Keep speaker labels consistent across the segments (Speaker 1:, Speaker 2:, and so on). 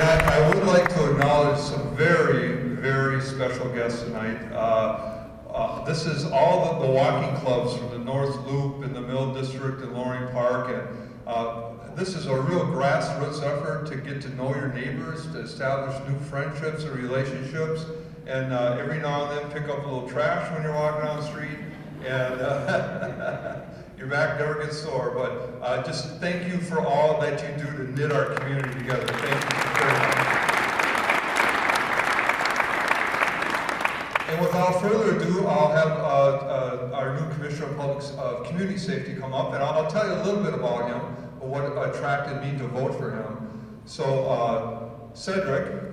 Speaker 1: I would like to acknowledge some very, very special guests tonight. This is all the walking clubs from the North Loop in the Mill District and Loring Park, and this is a real grassroots effort to get to know your neighbors, to establish new friendships and relationships, and every now and then pick up a little trash when you're walking down the street, and your back never gets sore. But just thank you for all that you do to knit our community together. Thank you very much. And without further ado, I'll have our new Commissioner of Community Safety come up, and I'll tell you a little bit about him, what attracted me to vote for him. So Cedric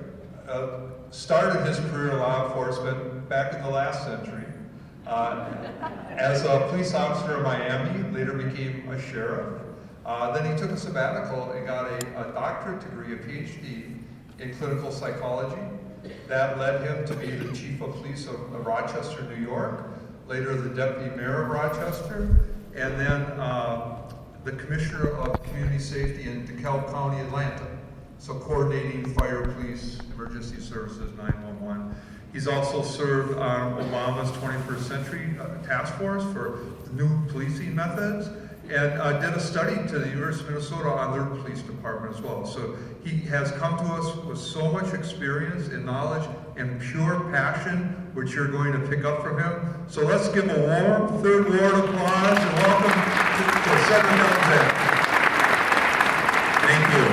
Speaker 1: started his career in law enforcement back in the last century. As a police officer in Miami, later became a sheriff. Then he took a sabbatical and got a doctorate degree, a PhD in clinical psychology. That led him to be the chief of police of Rochester, New York, later the deputy mayor of Rochester, and then the commissioner of community safety in DeKalb County, Atlanta. So coordinating fire, police, emergency services, 911. He's also served on Obama's 21st Century Task Force for new policing methods, and did a study to the University of Minnesota on their police department as well. So he has come to us with so much experience and knowledge and pure passion, which you're going to pick up from him. So let's give a warm third ward applause and welcome to Cedric Alexander.
Speaker 2: Thank you.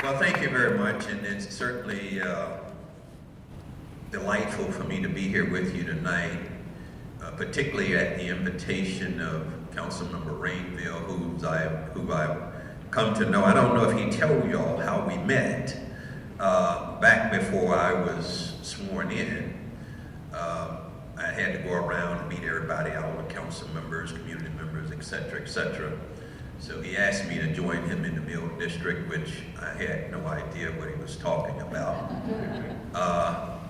Speaker 2: Well, thank you very much, and it's certainly delightful for me to be here with you tonight, particularly at the invitation of Councilmember Rainville, who I've come to know. I don't know if he told y'all how we met back before I was sworn in. I had to go around and meet everybody, all the council members, community members, et cetera, et cetera. So he asked me to join him in the Mill District, which I had no idea what he was talking about.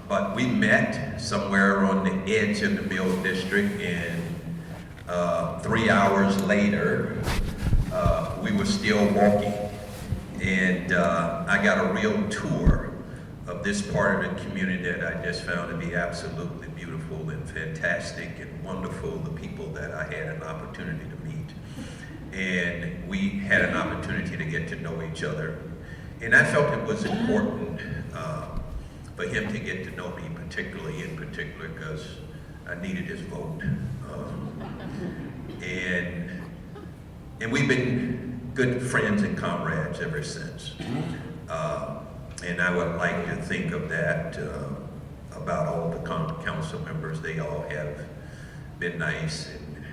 Speaker 2: But we met somewhere on the edge of the Mill District, and 3 hours later, we were still walking. And I got a real tour of this part of the community that I just found to be absolutely beautiful and fantastic and wonderful, the people that I had an opportunity to meet. And we had an opportunity to get to know each other. And I felt it was important for him to get to know me in particular, because I needed his vote. And we've been good friends and comrades ever since. And I would like to think of that about all the council members. They all have been nice in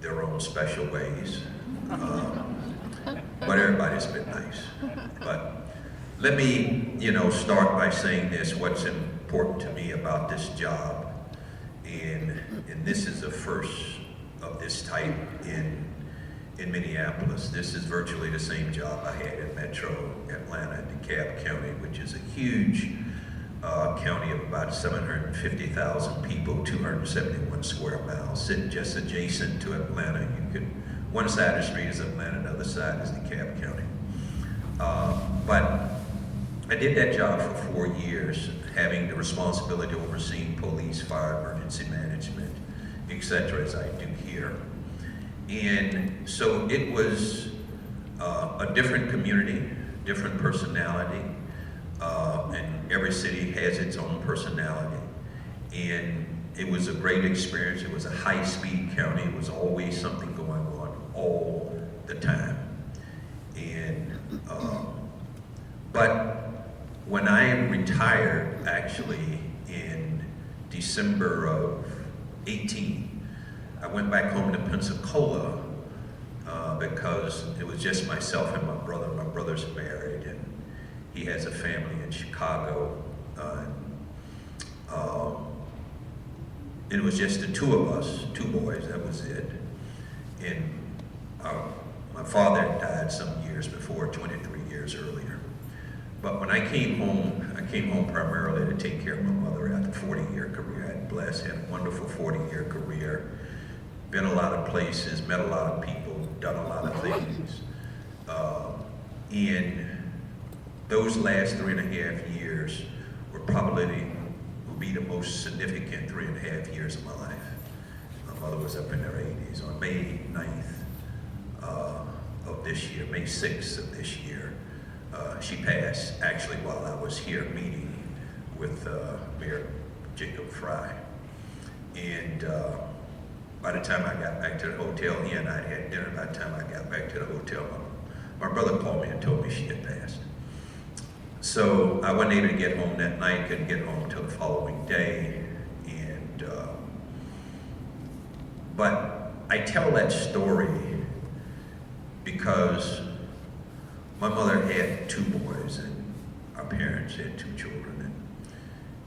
Speaker 2: their own special ways. But everybody's been nice. But let me, start by saying this, what's important to me about this job, and this is the first of this type in Minneapolis. This is virtually the same job I had in Metro Atlanta, DeKalb County, which is a huge county of about 750,000 people, 271 square miles, sitting just adjacent to Atlanta. One side of the street is Atlanta, the other side is DeKalb County. But I did that job for 4 years, having the responsibility of overseeing police, fire, emergency management, etc., as I do here. And so it was a different community, different personality, and every city has its own personality. And it was a great experience. It was a high-speed county. It was always something going on all the time. And but when I retired, actually in December of 18, I went back home to Pensacola because it was just myself and my brother. My brother's married, and he has a family in Chicago. It was just the two of us, two boys, that was it. And my father died some years before, 23 years earlier. But when I came home primarily to take care of my mother after a 40-year career. I had blessed, had a wonderful 40-year career, been a lot of places, met a lot of people, done a lot of things. In those last 3.5 years will be the most significant 3.5 years of my life. My mother was up in her 80s. On May 9th of this year, May 6th of this year, she passed actually while I was here meeting with Mayor Jacob Fry. And by the time I got back to the hotel, he and I had dinner. By the time I got back to the hotel, my brother called me and told me she had passed. So I wasn't able to get home that night, couldn't get home until the following day. And but I tell that story because my mother had 2 boys and our parents had 2 children.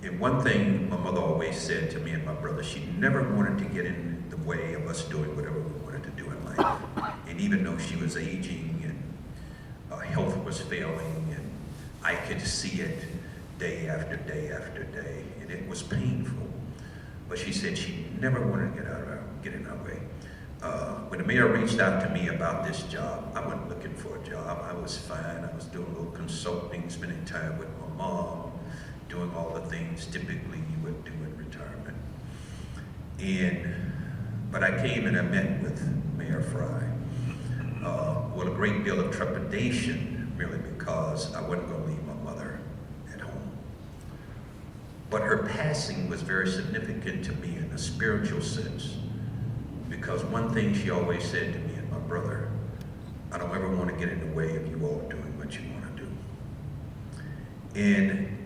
Speaker 2: And one thing my mother always said to me and my brother, she never wanted to get in the way of us doing whatever we wanted to do in life. And even though she was aging and health was failing, and I could see it day after day after day, and it was painful. But she said she never wanted to get in our way. When the mayor reached out to me about this job, I wasn't looking for a job. I was fine. I was doing a little consulting, spending time with my mom, doing all the things typically you would do in retirement. But I came and I met with Mayor Fry with a great deal of trepidation, really, because I wasn't going to leave my mother at home. But her passing was very significant to me in a spiritual sense, because one thing she always said to me and my brother, I don't ever want to get in the way of you all doing what you want to do. And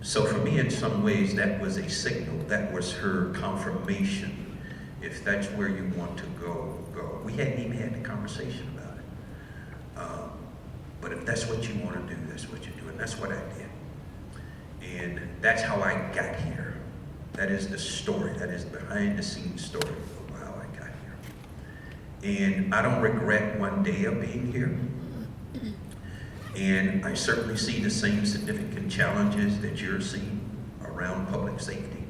Speaker 2: so for me, in some ways, that was a signal. That was her confirmation. If that's where you want to go, go. We hadn't even had the conversation about it. But if that's what you want to do, that's what you do. And that's what I did. And that's how I got here. That is the story. That is the behind-the-scenes story of how I got here. And I don't regret one day of being here. And I certainly see the same significant challenges that you're seeing around public safety.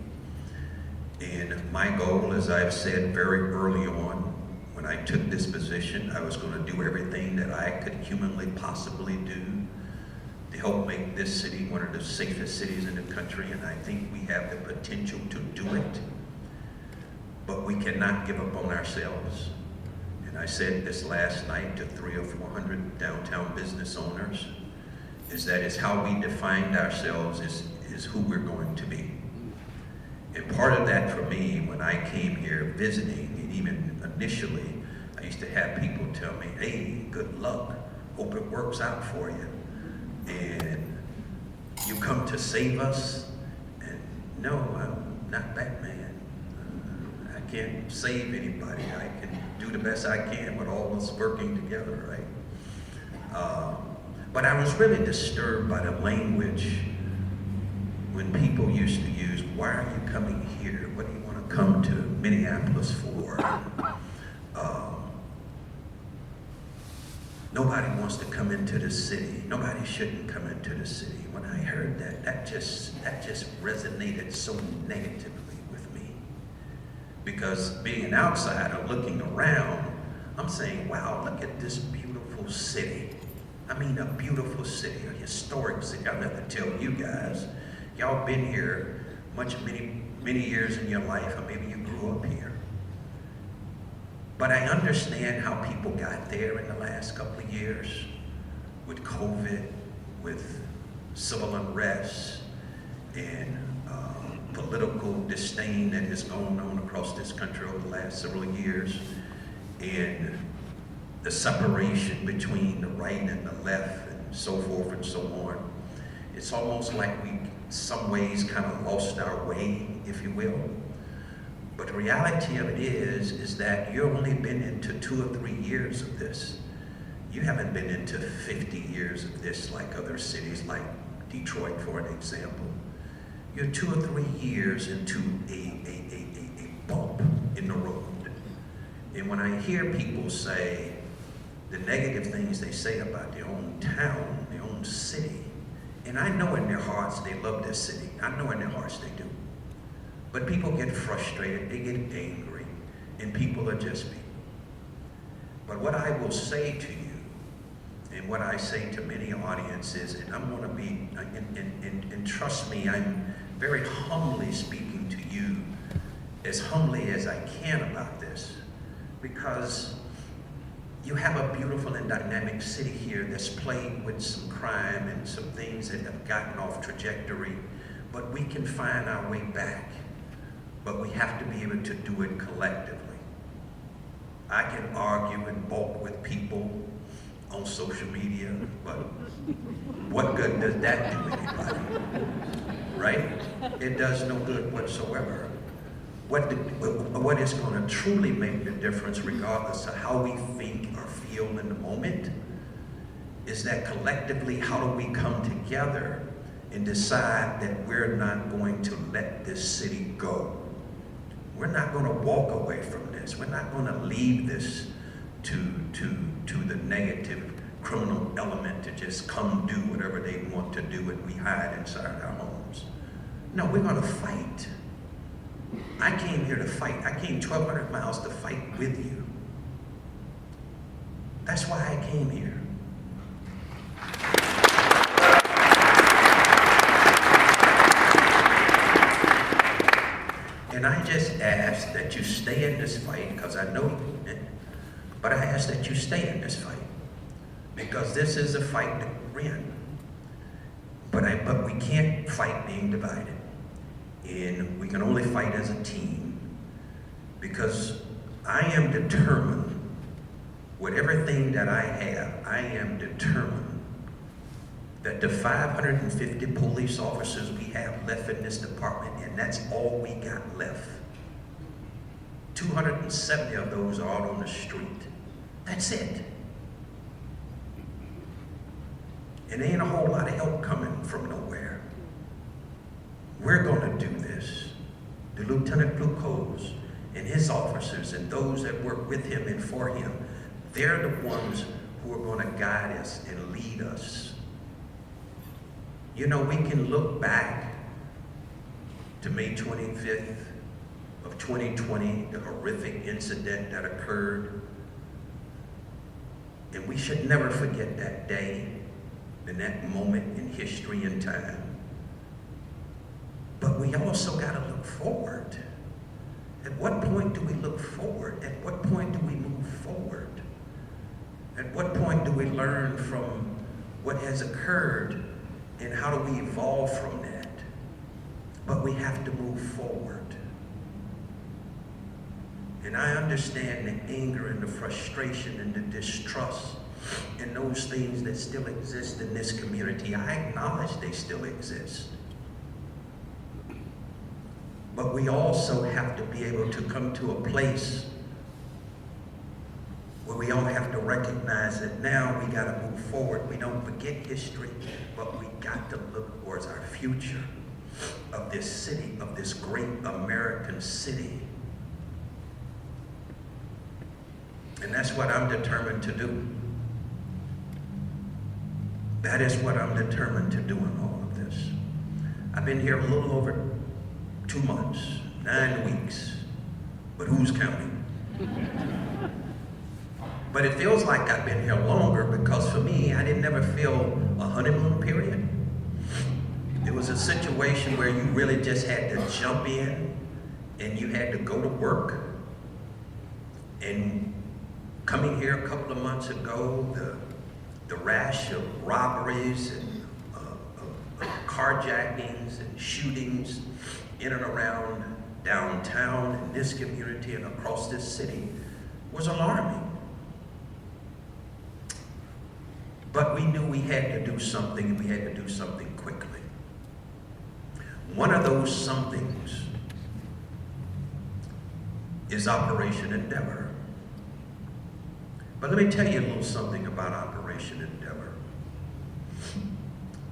Speaker 2: And my goal, as I've said very early on, when I took this position, I was going to do everything that I could humanly possibly do to help make this city one of the safest cities in the country. And I think we have the potential to do it. But we cannot give up on ourselves. And I said this last night to 300 or 400 downtown business owners, is that is how we defined ourselves is who we're going to be. And part of that for me, when I came here visiting, and even initially, I used to have people tell me, hey, good luck, hope it works out for you. And you come to save us? And no, I'm not Batman. I can't save anybody. I can do the best I can with all of us working together, right? But I was really disturbed by the language when people used to use, why are you coming here? What do you want to come to Minneapolis for? Nobody wants to come into the city. Nobody shouldn't come into the city. When I heard that, that just resonated so negatively with me. Because being an outsider looking around, I'm saying, wow, look at this beautiful city. I mean, a beautiful city, a historic city. I don't have to tell you guys. Y'all been here many years in your life, or maybe you grew up here. But I understand how people got there in the last couple of years with COVID, with civil unrest, and political disdain that has gone on across this country over the last several years, and the separation between the right and the left, and so forth and so on. It's almost like we, in some ways, kind of lost our way, if you will. But the reality of it is that you've only been into 2 or 3 years of this. You haven't been into 50 years of this like other cities, like Detroit, for an example. You're 2 or 3 years into a bump in the road. And when I hear people say the negative things they say about their own town, their own city, and I know in their hearts they love their city. I know in their hearts they do. But people get frustrated, they get angry, and people are just people. But what I will say to you And what I say to many audiences, and I'm going to be, and trust me, I'm very humbly speaking to you, as humbly as I can about this, because you have a beautiful and dynamic city here that's plagued with some crime and some things that have gotten off trajectory, but we can find our way back. But we have to be able to do it collectively. I can argue and balk with people on social media, but what good does that do anybody? Right? It does no good whatsoever. What is going to truly make the difference, regardless of how we think or feel in the moment, is that collectively, how do we come together and decide that we're not going to let this city go? We're not going to walk away from this. We're not going to leave this to the negative criminal element to just come do whatever they want to do and we hide inside our homes. No, we're going to fight. I came here to fight. I came 1,200 miles to fight with you. That's why I came here. And I just ask that you stay in this fight, because I know you did, but I ask that you stay in this fight, because this is a fight that we're in. But we can't fight being divided. And we can only fight as a team, because I am determined, with everything that I have, I am determined that the 550 police officers we have left in this department, and that's all we got left. 270 of those are out on the street. That's it. And there ain't a whole lot of help coming from nowhere. We're going to do this. The Lieutenant Glucose and his officers and those that work with him and for him, they're the ones who are going to guide us and lead us. You know, we can look back to May 25th of 2020, the horrific incident that occurred, and we should never forget that day and that moment in history and time. But we also got to look forward. At what point do we look forward? At what point do we move forward? At what point do we learn from what has occurred, and how do we evolve from that? But we have to move forward. And I understand the anger and the frustration and the distrust and those things that still exist in this community. I acknowledge they still exist. But we also have to be able to come to a place where we all have to recognize that now we got to move forward. We don't forget history, but we got to look towards our future of this city, of this great American city. And that's what I'm determined to do. That is what I'm determined to do in all of this. I've been here a little over 2 months, 9 weeks, but who's counting? But it feels like I've been here longer, because for me, I didn't ever feel a honeymoon period. It was a situation where you really just had to jump in and you had to go to work. And coming here a couple of months ago, the rash of robberies and carjackings and shootings in and around downtown in this community and across this city was alarming. But we knew we had to do something, and we had to do something quickly. One of those somethings is Operation Endeavor. But let me tell you a little something about Operation Endeavor.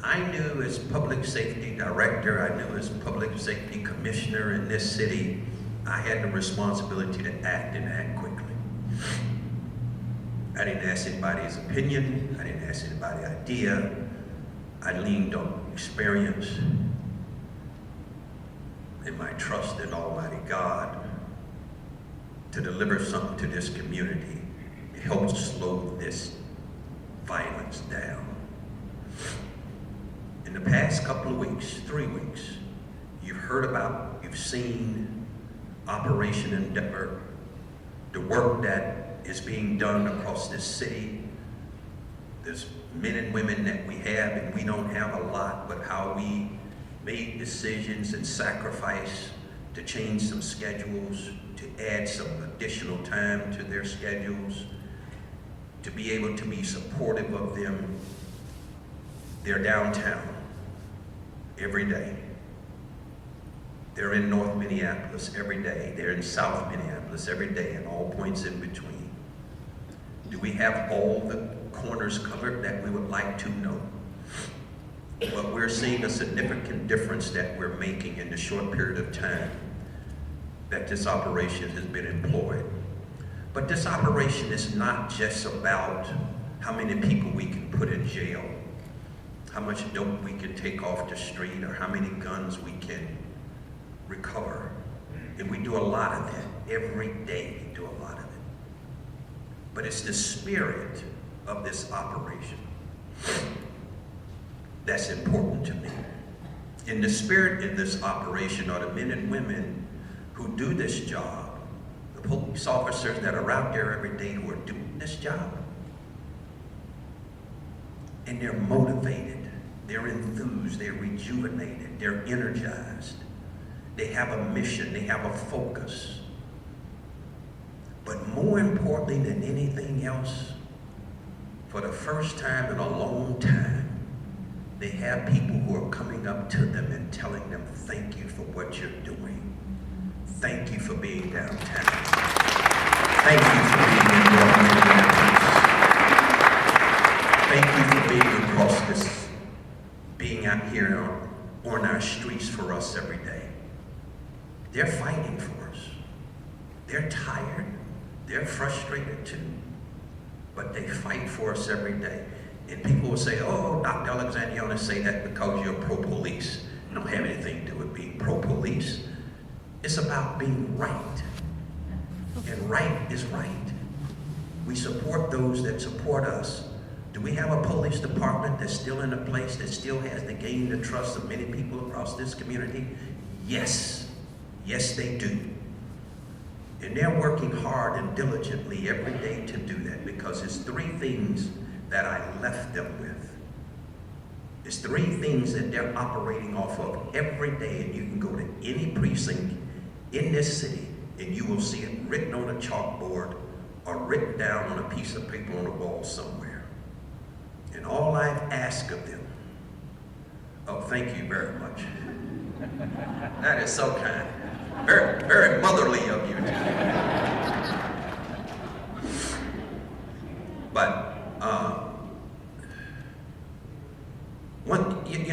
Speaker 2: I knew as public safety director, I knew as public safety commissioner in this city, I had the responsibility to act and act quickly. I didn't ask anybody's opinion. I didn't ask anybody's idea. I leaned on experience and my trust in Almighty God to deliver something to this community. It helped slow this violence down. In the past couple of weeks, 3 weeks, you've seen Operation Endeavor, the work that is being done across this city. There's men and women that we have, and we don't have a lot, but how we made decisions and sacrifice to change some schedules, to add some additional time to their schedules, to be able to be supportive of them. They're downtown every day. They're in North Minneapolis every day. They're in South Minneapolis every day, and all points in between. Do we have all the corners covered that we would like to? No. But we're seeing a significant difference that we're making in the short period of time that this operation has been employed. But this operation is not just about how many people we can put in jail, how much dope we can take off the street, or how many guns we can recover. And we do a lot of that. Every day we do a lot of it. But it's the spirit of this operation that's important to me. In the spirit in this operation are the men and women who do this job, the police officers that are out there every day who are doing this job. And they're motivated, they're enthused, they're rejuvenated, they're energized. They have a mission, they have a focus. But more importantly than anything else, for the first time in a long time, they have people who are coming up to them and telling them, thank you for what you're doing. Thank you for being downtown. Thank you for being in North Minneapolis. Thank you for being across this, being out here on our streets for us every day. They're fighting for us. They're tired. They're frustrated too. But they fight for us every day. And people will say, oh, Dr. Alexander, you only say that because you're pro-police. You don't have anything to do with being pro-police. It's about being right. And right is right. We support those that support us. Do we have a police department that's still in a place that still has to gain the trust of many people across this community? Yes. Yes, they do. And they're working hard and diligently every day to do that, because it's 3 things that I left them with. It's 3 things that they're operating off of every day, and you can go to any precinct in this city and you will see it written on a chalkboard or written down on a piece of paper on a wall somewhere. And all I've asked of them, oh, thank you very much. That is so kind. Very, very motherly of you. But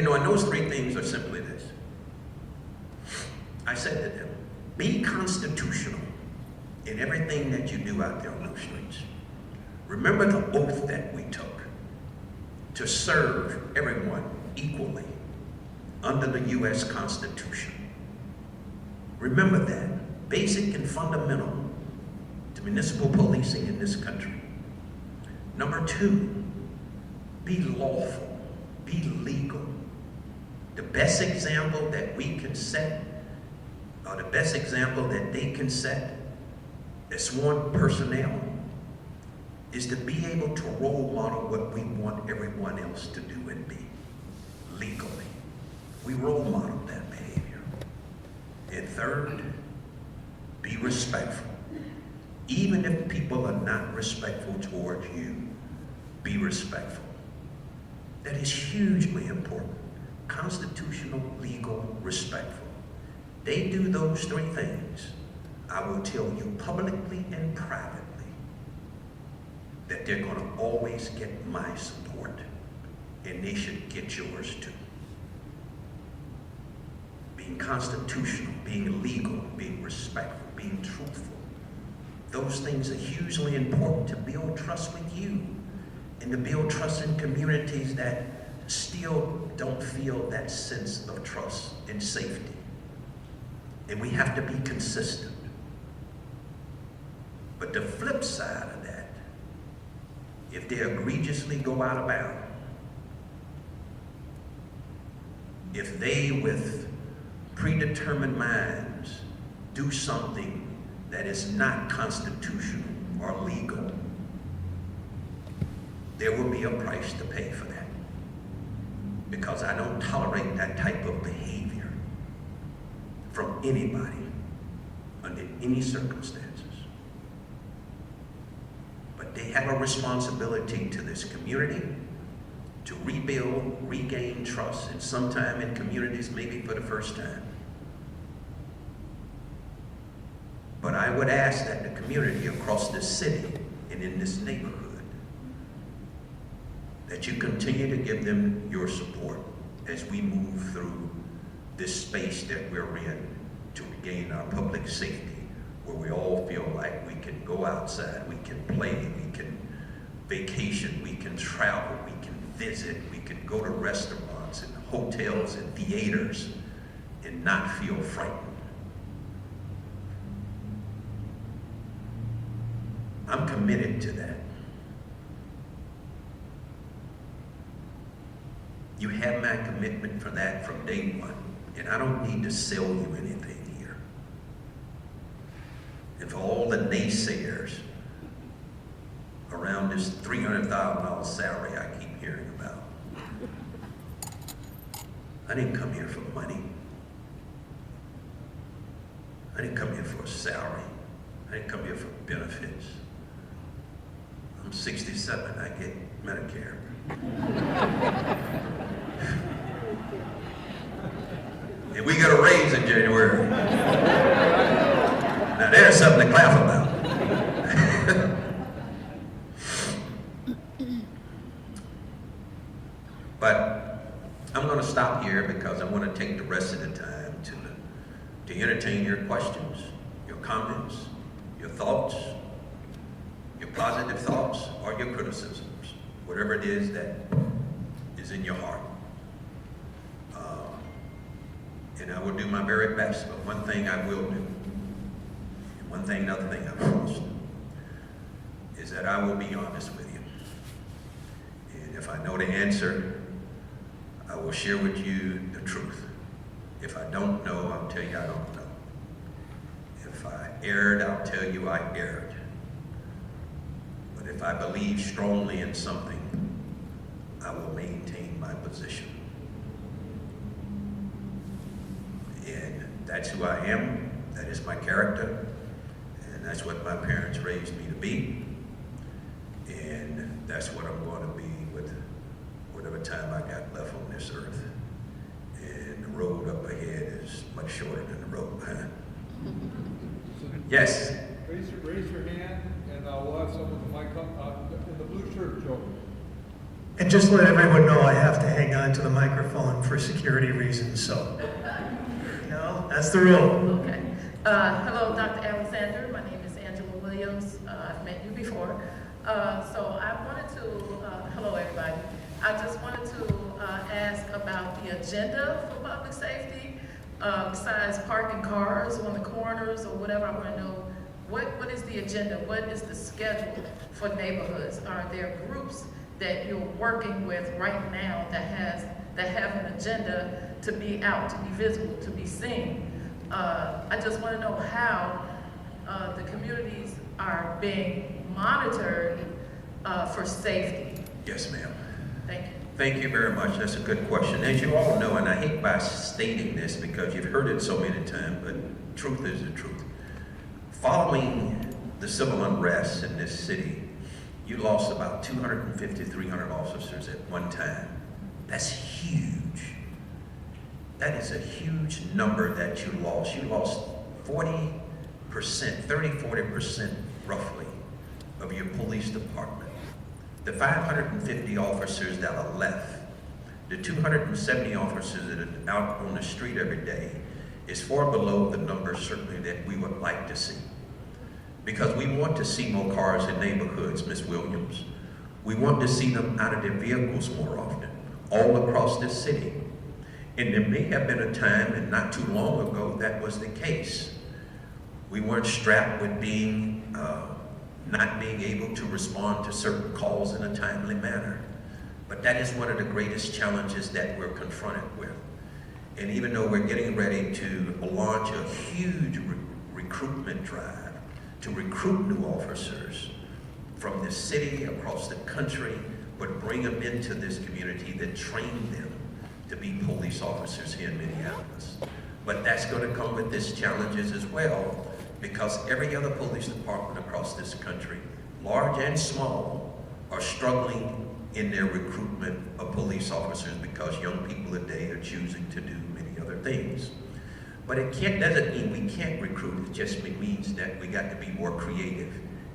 Speaker 2: and those 3 things are simply this. I said to them, be constitutional in everything that you do out there on those streets. Remember the oath that we took to serve everyone equally under the U.S. Constitution. Remember that, basic and fundamental to municipal policing in this country. Number 2, be lawful, be legal. The best example that we can set, or the best example that they can set as sworn personnel, is to be able to role model what we want everyone else to do and be, legally. We role model that behavior. And 3rd, be respectful. Even if people are not respectful towards you, be respectful. That is hugely important. Constitutional, legal, respectful. They do those 3 things. I will tell you publicly and privately that they're going to always get my support, and they should get yours too. Being constitutional, being legal, being respectful, being truthful. Those things are hugely important to build trust with you and to build trust in communities that still don't feel that sense of trust and safety. And we have to be consistent. But the flip side of that if they egregiously go out of bounds, if they with predetermined minds do something that is not constitutional or legal, there will be a price to pay for that. Because I don't tolerate that type of behavior from anybody under any circumstances. But they have a responsibility to this community to rebuild, regain trust, and sometime in communities, maybe for the first time. But I would ask that the community across this city and in this neighborhood, that you continue to give them your support as we move through this space that we're in to regain our public safety, where we all feel like we can go outside, we can play, we can vacation, we can travel, we can visit, we can go to restaurants and hotels and theaters and not feel frightened. I'm committed to that. You have my commitment for that from day one, and I don't need to sell you anything here. And for all the naysayers around this $300,000 salary I keep hearing about, I didn't come here for money. I didn't come here for a salary. I didn't come here for benefits. I'm 67, I get Medicare. And we got a raise in January. Now there's something to clap about. But I'm going to stop here because I want to take the rest of the time to entertain your questions, your comments, your thoughts, your positive thoughts, or your criticisms, whatever it is that is in your heart. And I will do my very best, but one thing I will do, and one thing, another thing I promise, is that I will be honest with you. And if I know the answer, I will share with you the truth. If I don't know, I'll tell you I don't know. If I erred, I'll tell you I erred. But if I believe strongly in something, I will maintain my position. And that's who I am, that is my character, and that's what my parents raised me to be, and that's what I'm going to be with whatever time I got left on this earth. And the road up ahead is much shorter than the road behind. Yes?
Speaker 3: Raise your hand, and we'll have someone with the mic up in the blue shirt, Joe.
Speaker 4: And just let everyone know I have to hang on to the microphone for security reasons, so, you know, that's the rule.
Speaker 5: Okay. Hello, Dr. Alexander. My name is Angela Williams. I've met you before. So I wanted to, hello everybody. I just wanted to ask about the agenda for public safety. Besides parking cars on the corners or whatever, I want to know what is the agenda? What is the schedule for neighborhoods? Are there groups that you're working with right now that have an agenda to be out, to be visible, to be seen? I just want to know how the communities are being monitored for safety.
Speaker 2: Yes, ma'am.
Speaker 5: Thank you.
Speaker 2: Thank you very much. That's a good question. As you all know, and I hate by stating this because you've heard it so many times, but truth is the truth. Following the civil unrest in this city, you lost about 250, 300 officers at one time. That's huge. That is a huge number that you lost. You lost 40%, 30, 40% roughly of your police department. The 550 officers that are left, the 270 officers that are out on the street every day is far below the number certainly that we would like to see. Because we want to see more cars in neighborhoods, Ms. Williams. We want to see them out of their vehicles more often, all across this city. And there may have been a time, and not too long ago, that was the case. We weren't strapped with being not being able to respond to certain calls in a timely manner. But that is one of the greatest challenges that we're confronted with. And even though we're getting ready to launch a huge recruitment drive to recruit new officers from the city, across the country, but bring them into this community that train them to be police officers here in Minneapolis. But that's going to come with its challenges as well, because every other police department across this country, large and small, are struggling in their recruitment of police officers because young people today are choosing to do many other things. But it doesn't mean we can't recruit, it just means that we got to be more creative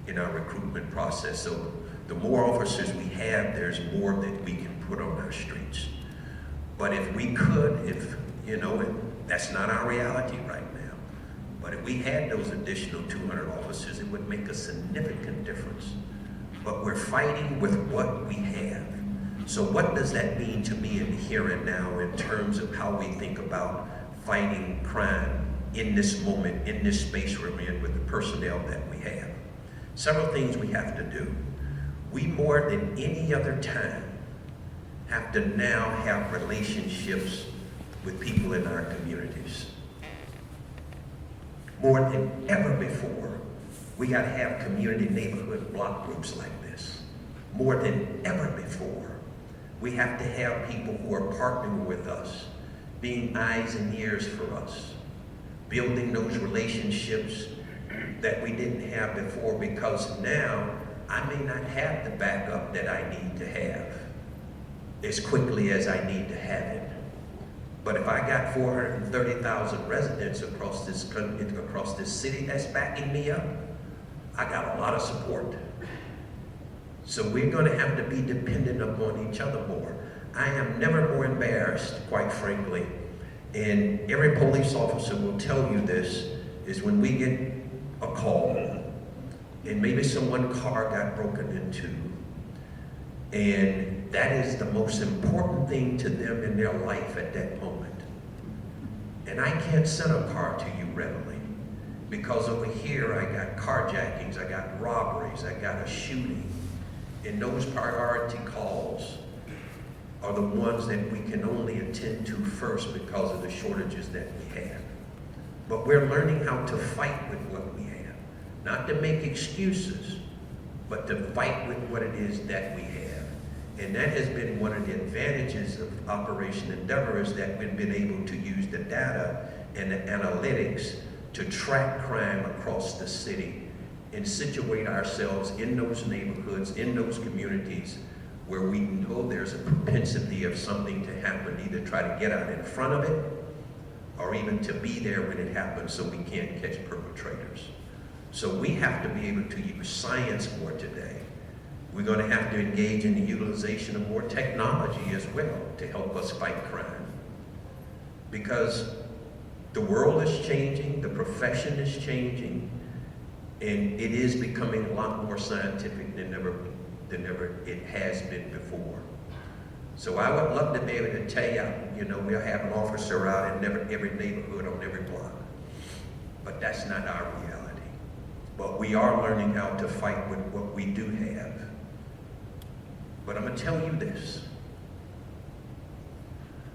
Speaker 2: in our recruitment process. So the more officers we have, there's more that we can put on our streets. But if we could, that's not our reality right now. But if we had those additional 200 officers, it would make a significant difference. But we're fighting with what we have. So what does that mean to me in the here and now in terms of how we think about fighting crime in this moment, in this space we're in with the personnel that we have? Several things we have to do. We, more than any other time, have to now have relationships with people in our communities. More than ever before, we got to have community neighborhood block groups like this. More than ever before, we have to have people who are partnering with us, being eyes and ears for us, building those relationships that we didn't have before, because now I may not have the backup that I need to have as quickly as I need to have it. But if I got 430,000 residents across this country, across this city that's backing me up, I got a lot of support. So we're going to have to be dependent upon each other more. I am never more embarrassed, quite frankly, and every police officer will tell you this, is when we get a call and maybe someone's car got broken into, and that is the most important thing to them in their life at that moment. And I can't send a car to you readily, because over here I got carjackings, I got robberies, I got a shooting. And those priority calls are the ones that we can only attend to first because of the shortages that we have. But we're learning how to fight with what we have. Not to make excuses, but to fight with what it is that we have. And that has been one of the advantages of Operation Endeavor, is that we've been able to use the data and the analytics to track crime across the city and situate ourselves in those neighborhoods, in those communities where we know there's a propensity of something to happen, either try to get out in front of it or even to be there when it happens so we can't catch perpetrators. So we have to be able to use science more today. We're going to have to engage in the utilization of more technology as well to help us fight crime. Because the world is changing, the profession is changing, and it is becoming a lot more scientific than ever it has been before. So I would love to be able to tell you, we'll have an officer out in every neighborhood on every block. But that's not our reality. But we are learning how to fight with what we do have. But I'm going to tell you this.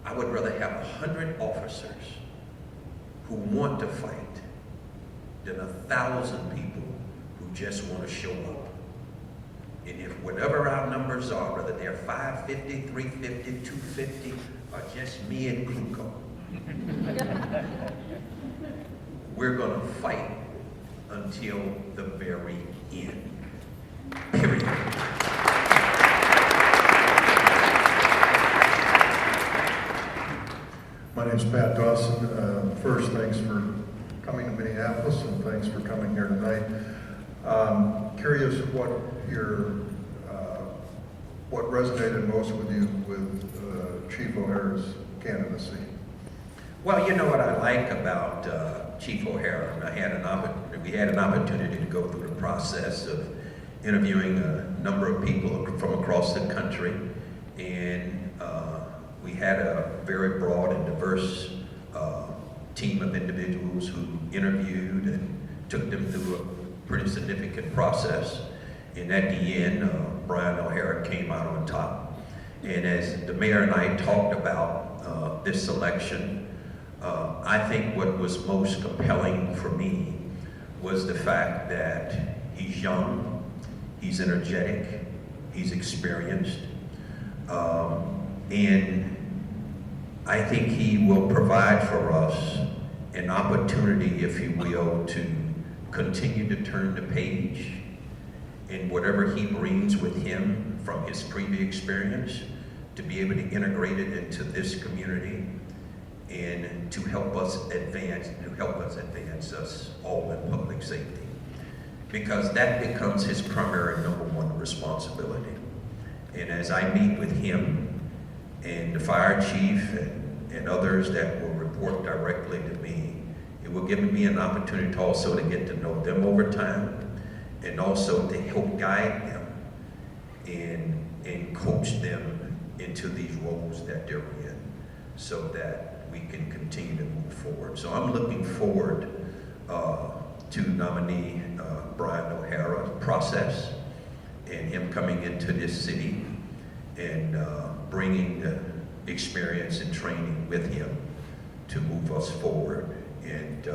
Speaker 2: I would rather have 100 officers who want to fight than 1,000 people who just want to show up. And if whatever our numbers are, whether they're 550, 350, 250, or just me and Kluko, we're going to fight until the very end. Period.
Speaker 6: My name's Pat Dawson. First, thanks for coming to Minneapolis, and thanks for coming here tonight. Curious what resonated most with you with Chief O'Hara's candidacy?
Speaker 2: Well, you know what I like about Chief O'Hara, and we had an opportunity to go through the process of interviewing a number of people from across the country, and we had a very broad and diverse team of individuals who interviewed and took them through pretty significant process. And at the end, Brian O'Hara came out on top. And as the mayor and I talked about this selection, I think what was most compelling for me was the fact that he's young, he's energetic, he's experienced, and I think he will provide for us an opportunity, if you will, to continue to turn the page in whatever he brings with him from his previous experience, to be able to integrate it into this community and to help us advance us all in public safety. Because that becomes his primary #1 responsibility. And as I meet with him and the fire chief and others that will report directly to me, it will give me an opportunity also to get to know them over time, and also to help guide them and coach them into these roles that they're in, so that we can continue to move forward. So I'm looking forward to nominee Brian O'Hara's process, and him coming into this city and bringing the experience and training with him to move us forward. And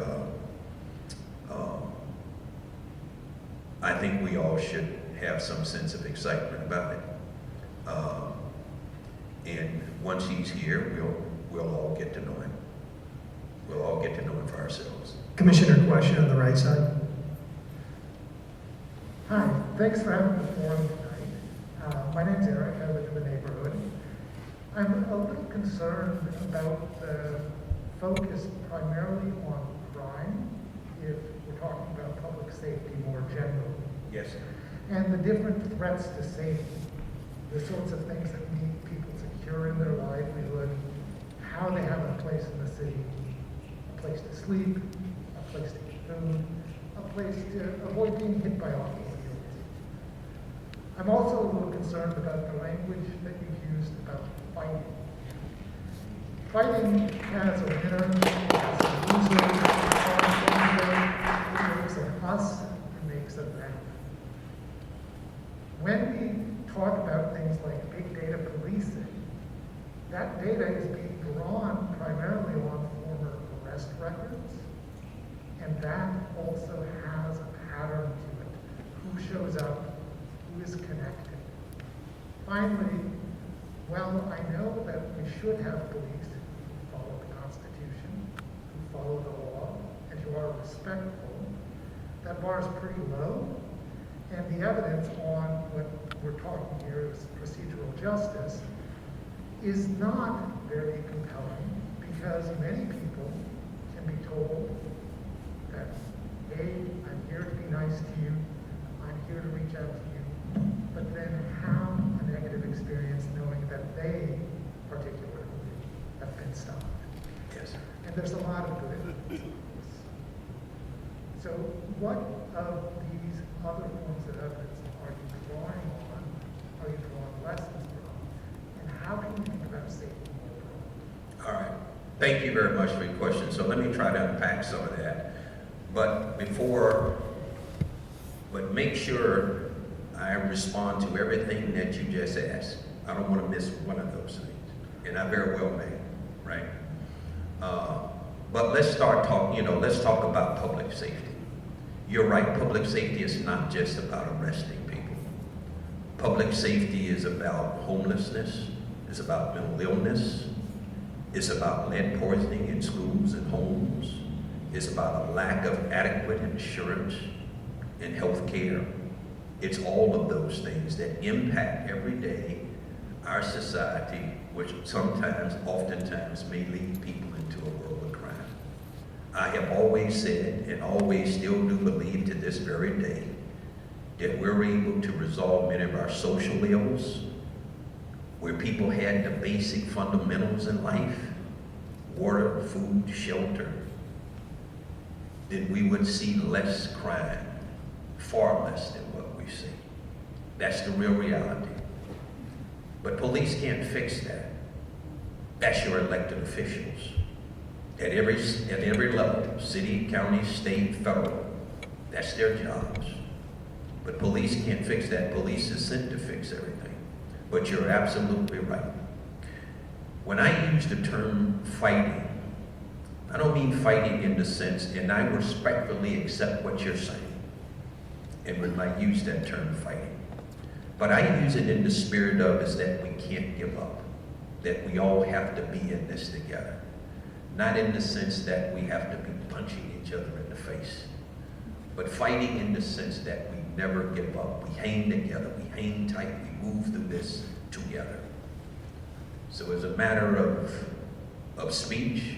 Speaker 2: I think we all should have some sense of excitement about it. And once he's here, we'll all get to know him. We'll all get to know him for ourselves.
Speaker 4: Commissioner, question on the right side.
Speaker 7: Hi, thanks for having the forum tonight. My name's Eric, I live in the neighborhood. I'm a little concerned about the focus primarily on crime, if we're talking about public safety more generally,
Speaker 2: Yes, sir.
Speaker 7: and the different threats to safety, the sorts of things that make people secure in their livelihood, how they have a place in the city, a place to sleep, a place to eat food, a place to avoid being hit by automobiles. I'm also a little concerned about the language that you've used about fighting. Fighting has a winner, it has a loser, it makes an us, it makes a them. When we talk about things like big data policing, that data is being drawn primarily on former arrest records, and that also has a pattern to it. Who shows up, who is connected. Finally, well, I know that we should have police who follow the Constitution, who follow the law, and who are respectful. That bar is pretty low, and the evidence on what we're talking here is procedural justice is not very compelling, because many people can be told that, hey, I'm here to be nice to you, I'm here to reach out to you, but then have a negative experience knowing that they particularly have been stopped.
Speaker 2: Yes, sir.
Speaker 7: And there's a lot of good evidence on this. So what of these other forms of evidence are you drawing on? Are you drawing lessons from? And how can you think about safety more broadly?
Speaker 2: All right. Thank you very much for your question. So let me try to unpack some of that. But make sure I respond to everything that you just asked. I don't want to miss one of those things. And I very well may, right? But let's start talking, let's talk about public safety. You're right, public safety is not just about arresting people. Public safety is about homelessness, it's about mental illness, it's about lead poisoning in schools and homes, it's about a lack of adequate insurance and health care. It's all of those things that impact every day our society, which oftentimes may lead people into a world of crime. I have always said, and always still do believe to this very day, that we're able to resolve many of our social ills, where people had the basic fundamentals in life, water, food, shelter, then we would see less crime, far less than what we see. That's the real reality. But police can't fix that. That's your elected officials. At every level, city, county, state, federal, That's their jobs. But police can't fix that. Police is sent to fix everything. But you're absolutely right. When I use the term fighting, I don't mean fighting in the sense, and I respectfully accept what you're saying, and when I use that term fighting. But I use it in the spirit of is that we can't give up, that we all have to be in this together. Not in the sense that we have to be punching each other in the face, but fighting in the sense that we never give up. We hang together, we hang tight, we move through this together. So as a matter of speech,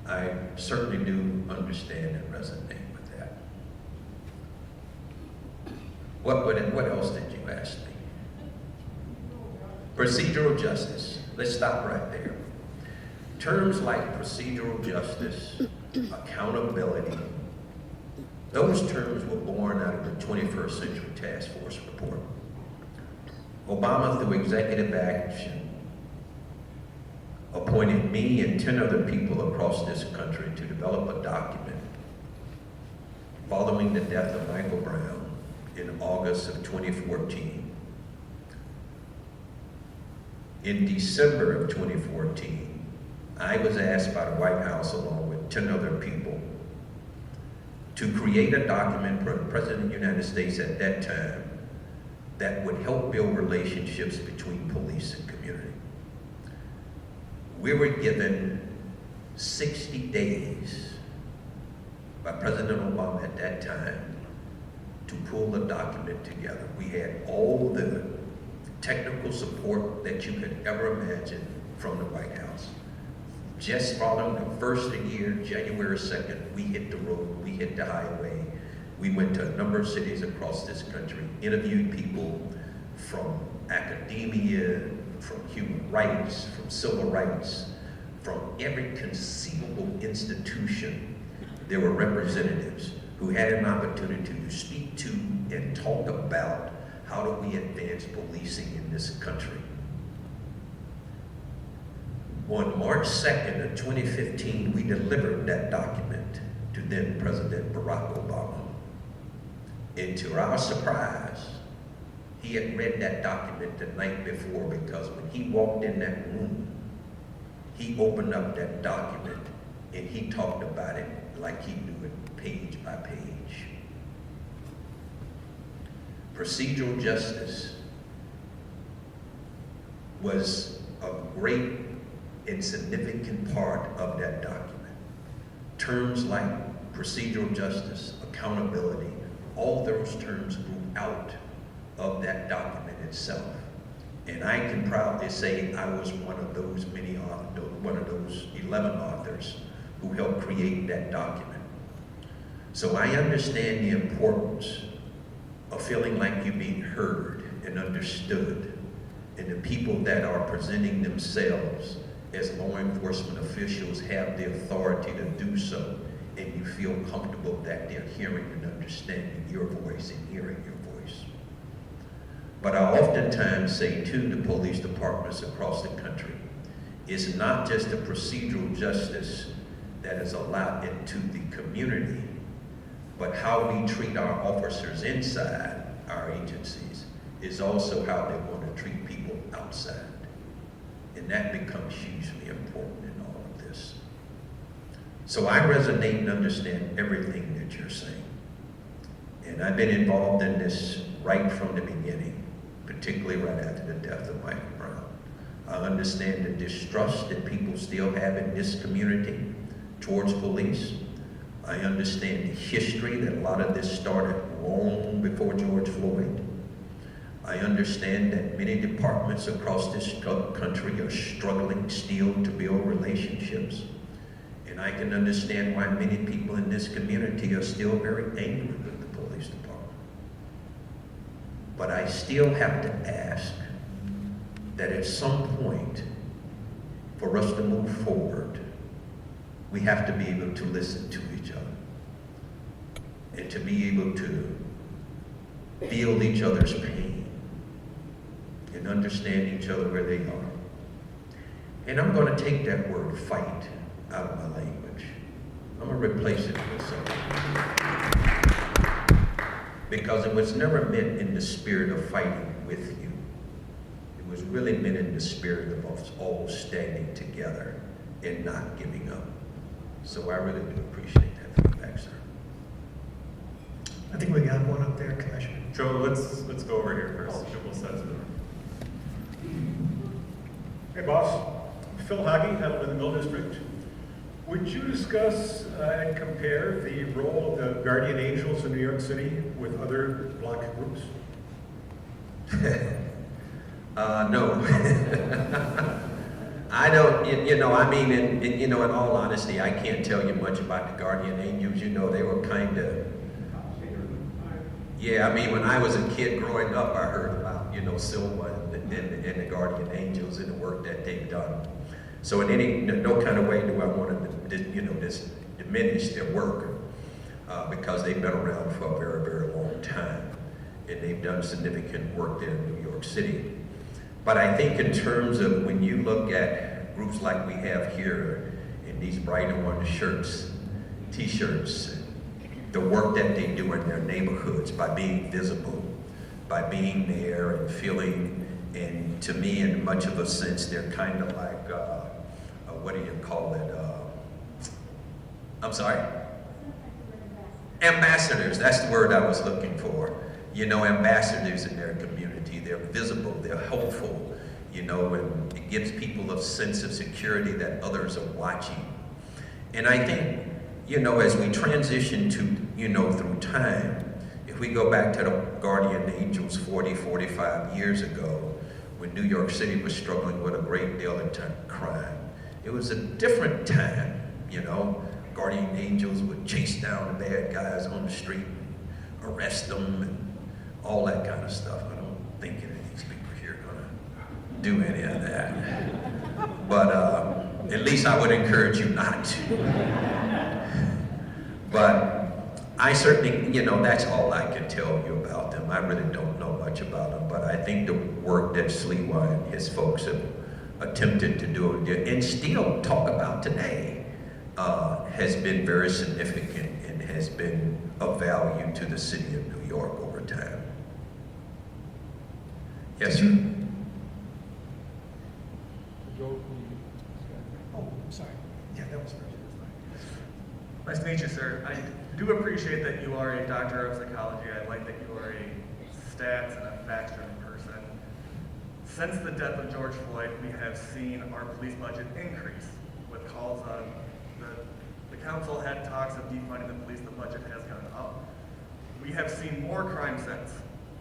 Speaker 2: I certainly do understand and resonate with that. What else did you ask me? Procedural justice. Let's stop right there. Terms like procedural justice, accountability, those terms were born out of the 21st Century Task Force report. Obama, through executive action, appointed me and 10 other people across this country to develop a document following the death of Michael Brown in August of 2014. In December of 2014, I was asked by the White House, along with 10 other people, to create a document for the President of the United States at that time that would help build relationships between police and community. We were given 60 days by President Obama at that time to pull the document together. We had all the technical support that you could ever imagine from the White House. Just following the first of the year, January 2nd, we hit the road, we hit the highway. We went to a number of cities across this country, interviewed people from academia, from human rights, from civil rights, from every conceivable institution. There were representatives who had an opportunity to speak to and talk about how do we advance policing in this country. On March 2nd of 2015, we delivered that document to then President Barack Obama. And to our surprise, he had read that document the night before, because when he walked in that room, he opened up that document and he talked about it like he knew it page by page. Procedural justice was a great and significant part of that document. Terms like procedural justice, accountability, all those terms grew out of that document itself. And I can proudly say I was one of those many authors, one of those 11 authors who helped create that document. So I understand the importance of feeling like you're being heard and understood, and the people that are presenting themselves as law enforcement officials have the authority to do so, and you feel comfortable that they're hearing and understanding your voice and hearing your voice. But I oftentimes say to the police departments across the country, it's not just the procedural justice that is allowed into the community, but how we treat our officers inside our agencies is also how they want to treat people outside. And that becomes hugely important in all of this. So I resonate and understand everything that you're saying. And I've been involved in this right from the beginning, particularly right after the death of Michael Brown. I understand the distrust that people still have in this community towards police. I understand the history that a lot of this started long before George Floyd. I understand that many departments across this country are struggling still to build relationships. And I can understand why many people in this community are still very angry with the police department. But I still have to ask that at some point, for us to move forward, we have to be able to listen to each other and to be able to feel each other's pain and understand each other where they are. And I'm going to take that word fight out of my language. I'm going to replace it with something. because it was never meant in the spirit of fighting with you. It was really meant in the spirit of us all standing together and not giving up. So I really do appreciate that feedback, sir.
Speaker 4: I think we got one up there, Commissioner.
Speaker 8: Joe, let's go over here first. We'll set it.
Speaker 9: Hey, boss. Phil Hoggy, Headland Mill District. Would you discuss and compare the role of the Guardian Angels in New York City with other block groups?
Speaker 2: No. I don't, I mean, in all honesty, I can't tell you much about the Guardian Angels. They were kind of, yeah, I mean, when I was a kid growing up, I heard about, Silva and the Guardian Angels and the work that they've done. So in no kind of way do I want to, diminish their work because they've been around for a very, very long time. And they've done significant work there in New York City. But I think in terms of when you look at groups like we have here in these bright orange shirts, t-shirts, the work that they do in their neighborhoods by being visible, by being there and feeling, and to me in much of a sense, they're kind of like, what do you call it? I'm sorry? Ambassadors, that's the word I was looking for. Ambassadors in their community. They're visible, they're hopeful, and it gives people a sense of security that others are watching. And I think, as we transition to, through time, if we go back to the Guardian Angels 40, 45 years ago, when New York City was struggling with a great deal of crime, it was a different time, Guardian Angels would chase down the bad guys on the street, arrest them, and all that kind of stuff. I don't think any of these people here are gonna do any of that. But at least I would encourage you not to. But I certainly, that's all I can tell you about them. I really don't know much about them, but I think the work that Sliwa and his folks have attempted to do and still talk about today has been very significant and has been of value to the city of New York over time. Yes, sir.
Speaker 3: Joe,
Speaker 4: Oh, sorry. Yeah, that was first.
Speaker 10: Nice to meet you, sir. I do appreciate that you are a doctor of psychology. I like that you are a stats and a facts-driven person. Since the death of George Floyd, we have seen our police budget increase with calls on the council had talks of defunding the police. The budget has gone up. We have seen more crime since.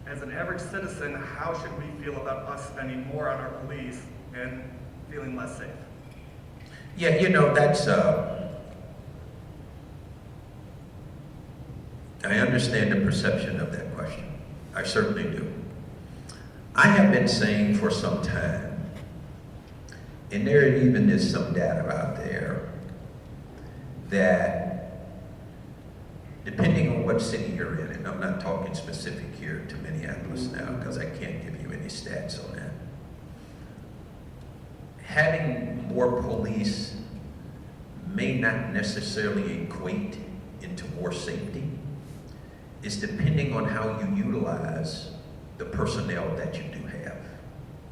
Speaker 10: As an average citizen, how should we feel about us spending more on our police and feeling less safe?
Speaker 2: Yeah, that's, I understand the perception of that question. I certainly do. I have been saying for some time, and there even is some data out there, that depending on what city you're in, and I'm not talking specific here to Minneapolis now because I can't give you any stats on that, having more police may not necessarily equate into more safety. It's depending on how you utilize the personnel that you do have.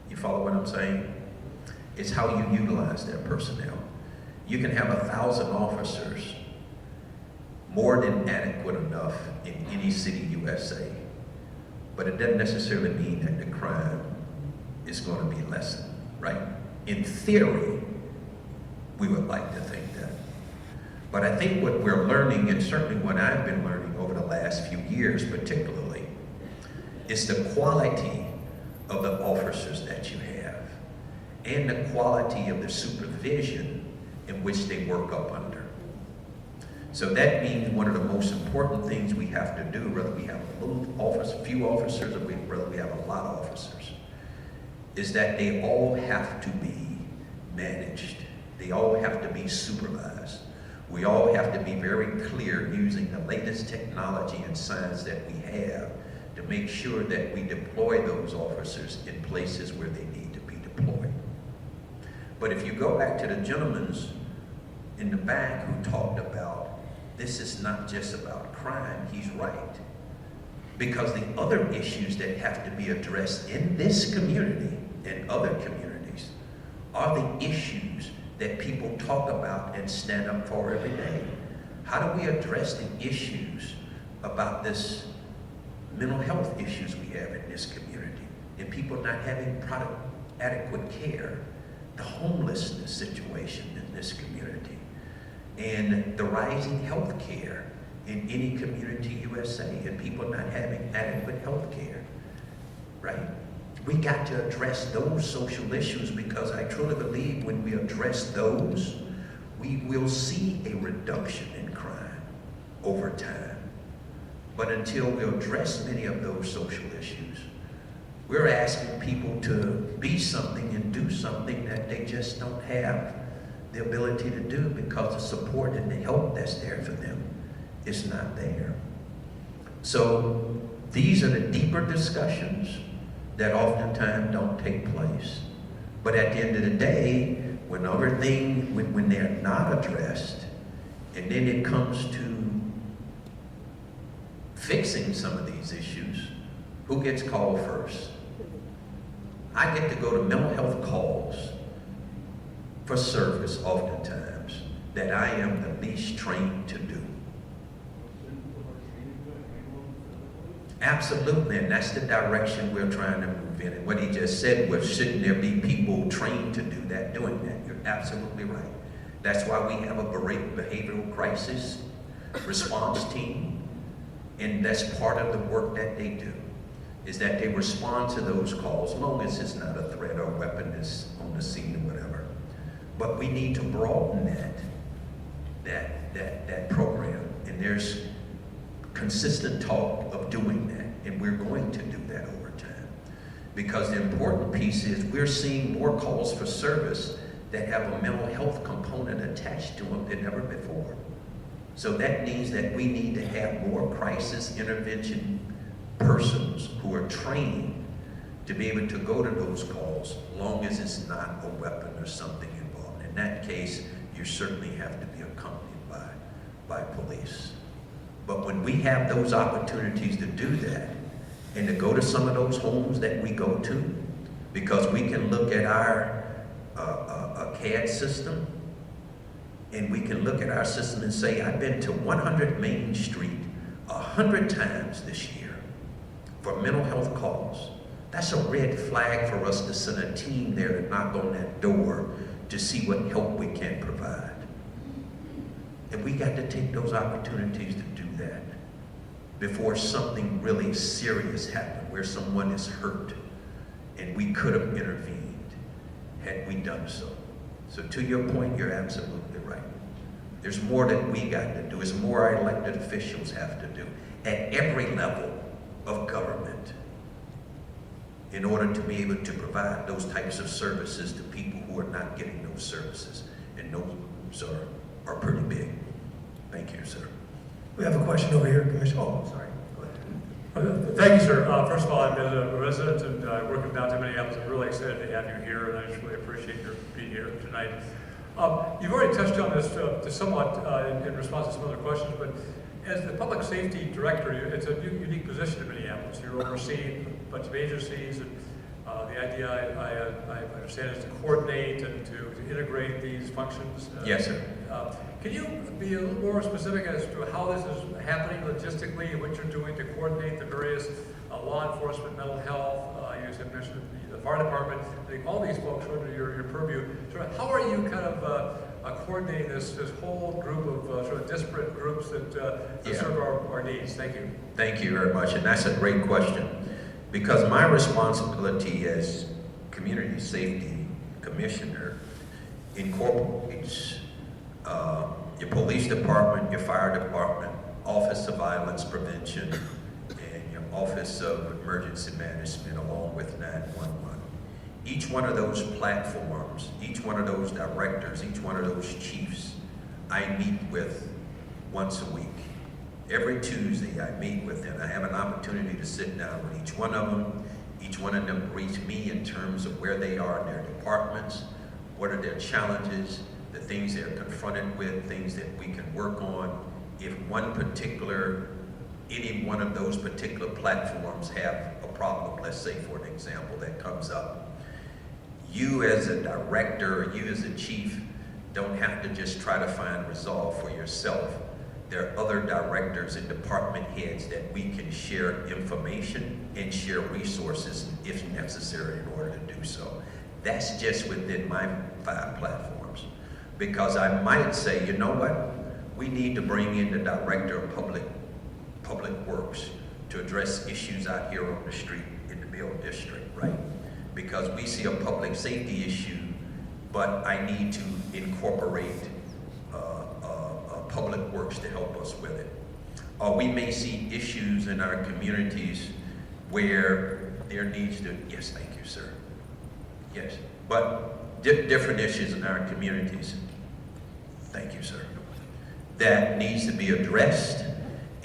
Speaker 2: You follow what I'm saying? It's how you utilize that personnel. You can have 1,000 officers, more than adequate enough in any city USA, but it doesn't necessarily mean that the crime is going to be lessened, right? In theory, we would like to think that. But I think what we're learning, and certainly what I've been learning over the last few years particularly, is the quality of the officers that you have and the quality of the supervision in which they work up under. So that means one of the most important things we have to do, whether we have few officers or whether we have a lot of officers, is that they all have to be managed. They all have to be supervised. We all have to be very clear using the latest technology and science that we have to make sure that we deploy those officers in places where they need to be deployed. But if you go back to the gentleman in the back who talked about this is not just about crime, he's right. Because the other issues that have to be addressed in this community and other communities are the issues that people talk about and stand up for every day. How do we address the issues about this mental health issues we have in this community, and people not having adequate care, the homelessness situation in this community, and the rising health care in any community USA, and people not having adequate health care, right? We got to address those social issues, because I truly believe when we address those, we will see a reduction in crime over time. But until we address many of those social issues, we're asking people to be something and do something that they just don't have the ability to do, because the support and the help that's there for them is not there. So these are the deeper discussions that oftentimes don't take place. But at the end of the day, when they're not addressed, and then it comes to fixing some of these issues, who gets called first? I get to go to mental health calls for service oftentimes that I am the least trained to do. Absolutely, and that's the direction we're trying to move in. And what he just said was, shouldn't there be people trained to do that, doing that? You're absolutely right. That's why we have a behavioral crisis response team, and that's part of the work that they do, is that they respond to those calls, as long as it's not a threat or weapon is on the scene or whatever. But we need to broaden that program, and there's consistent talk of doing that, and we're going to do that over time. Because the important piece is we're seeing more calls for service that have a mental health component attached to them than ever before. So that means that we need to have more crisis intervention persons who are trained to be able to go to those calls, long as it's not a weapon or something involved. In that case, you certainly have to be accompanied by police. But when we have those opportunities to do that, and to go to some of those homes that we go to, because we can look at our CAD system, and we can look at our system and say, I've been to 100 Main Street 100 times this year for mental health calls. That's a red flag for us to send a team there to knock on that door to see what help we can provide. And we got to take those opportunities to do that before something really serious happened, where someone is hurt, and we could have intervened had we done so. So to your point, you're absolutely right. There's more that we got to do. There's more our elected officials have to do at every level of government in order to be able to provide those types of services to people who are not getting those services. And those are pretty big. Thank you, sir.
Speaker 4: We have a question over here, Commissioner. Oh, sorry. Go ahead.
Speaker 11: Thank you, sir. First of all, I'm a resident and I work in downtown Minneapolis. I'm really excited to have you here, and I just really appreciate your being here tonight. You've already touched on this somewhat in response to some other questions, but as the public safety director, it's a unique position in Minneapolis. You're overseeing a bunch of agencies, and the idea, I understand, is to coordinate and to integrate these functions.
Speaker 2: Yes, sir.
Speaker 11: Can you be a little more specific as to how this is happening logistically, what you're doing to coordinate the various law enforcement, mental health, you just mentioned the fire department, I think all these folks are under your purview. Sort of, how are you kind of coordinating this whole group of sort of disparate groups that serve our needs? Thank you.
Speaker 2: Thank you very much, and that's a great question. Because my responsibility as Community Safety Commissioner incorporates your police department, your fire department, Office of Violence Prevention, and your Office of Emergency Management, along with 911. Each one of those platforms, each one of those directors, each one of those chiefs, I meet with once a week. Every Tuesday I meet with them. I have an opportunity to sit down with each one of them. Each one of them briefs me in terms of where they are in their departments, what are their challenges, the things they're confronted with, things that we can work on. If one particular any one of those particular platforms have a problem, let's say for an example that comes up, you as a director, or you as a chief, don't have to just try to find resolve for yourself. There are other directors and department heads that we can share information and share resources if necessary in order to do so. That's just within my 5 platforms. Because I might say, you know what? We need to bring in the director of public works to address issues out here on the street in the Mill District, right? Because we see a public safety issue, but I need to incorporate public works to help us with it. Or we may see issues in our communities where there needs to, yes, thank you, sir. Yes, but different issues in our communities, thank you, sir, that needs to be addressed.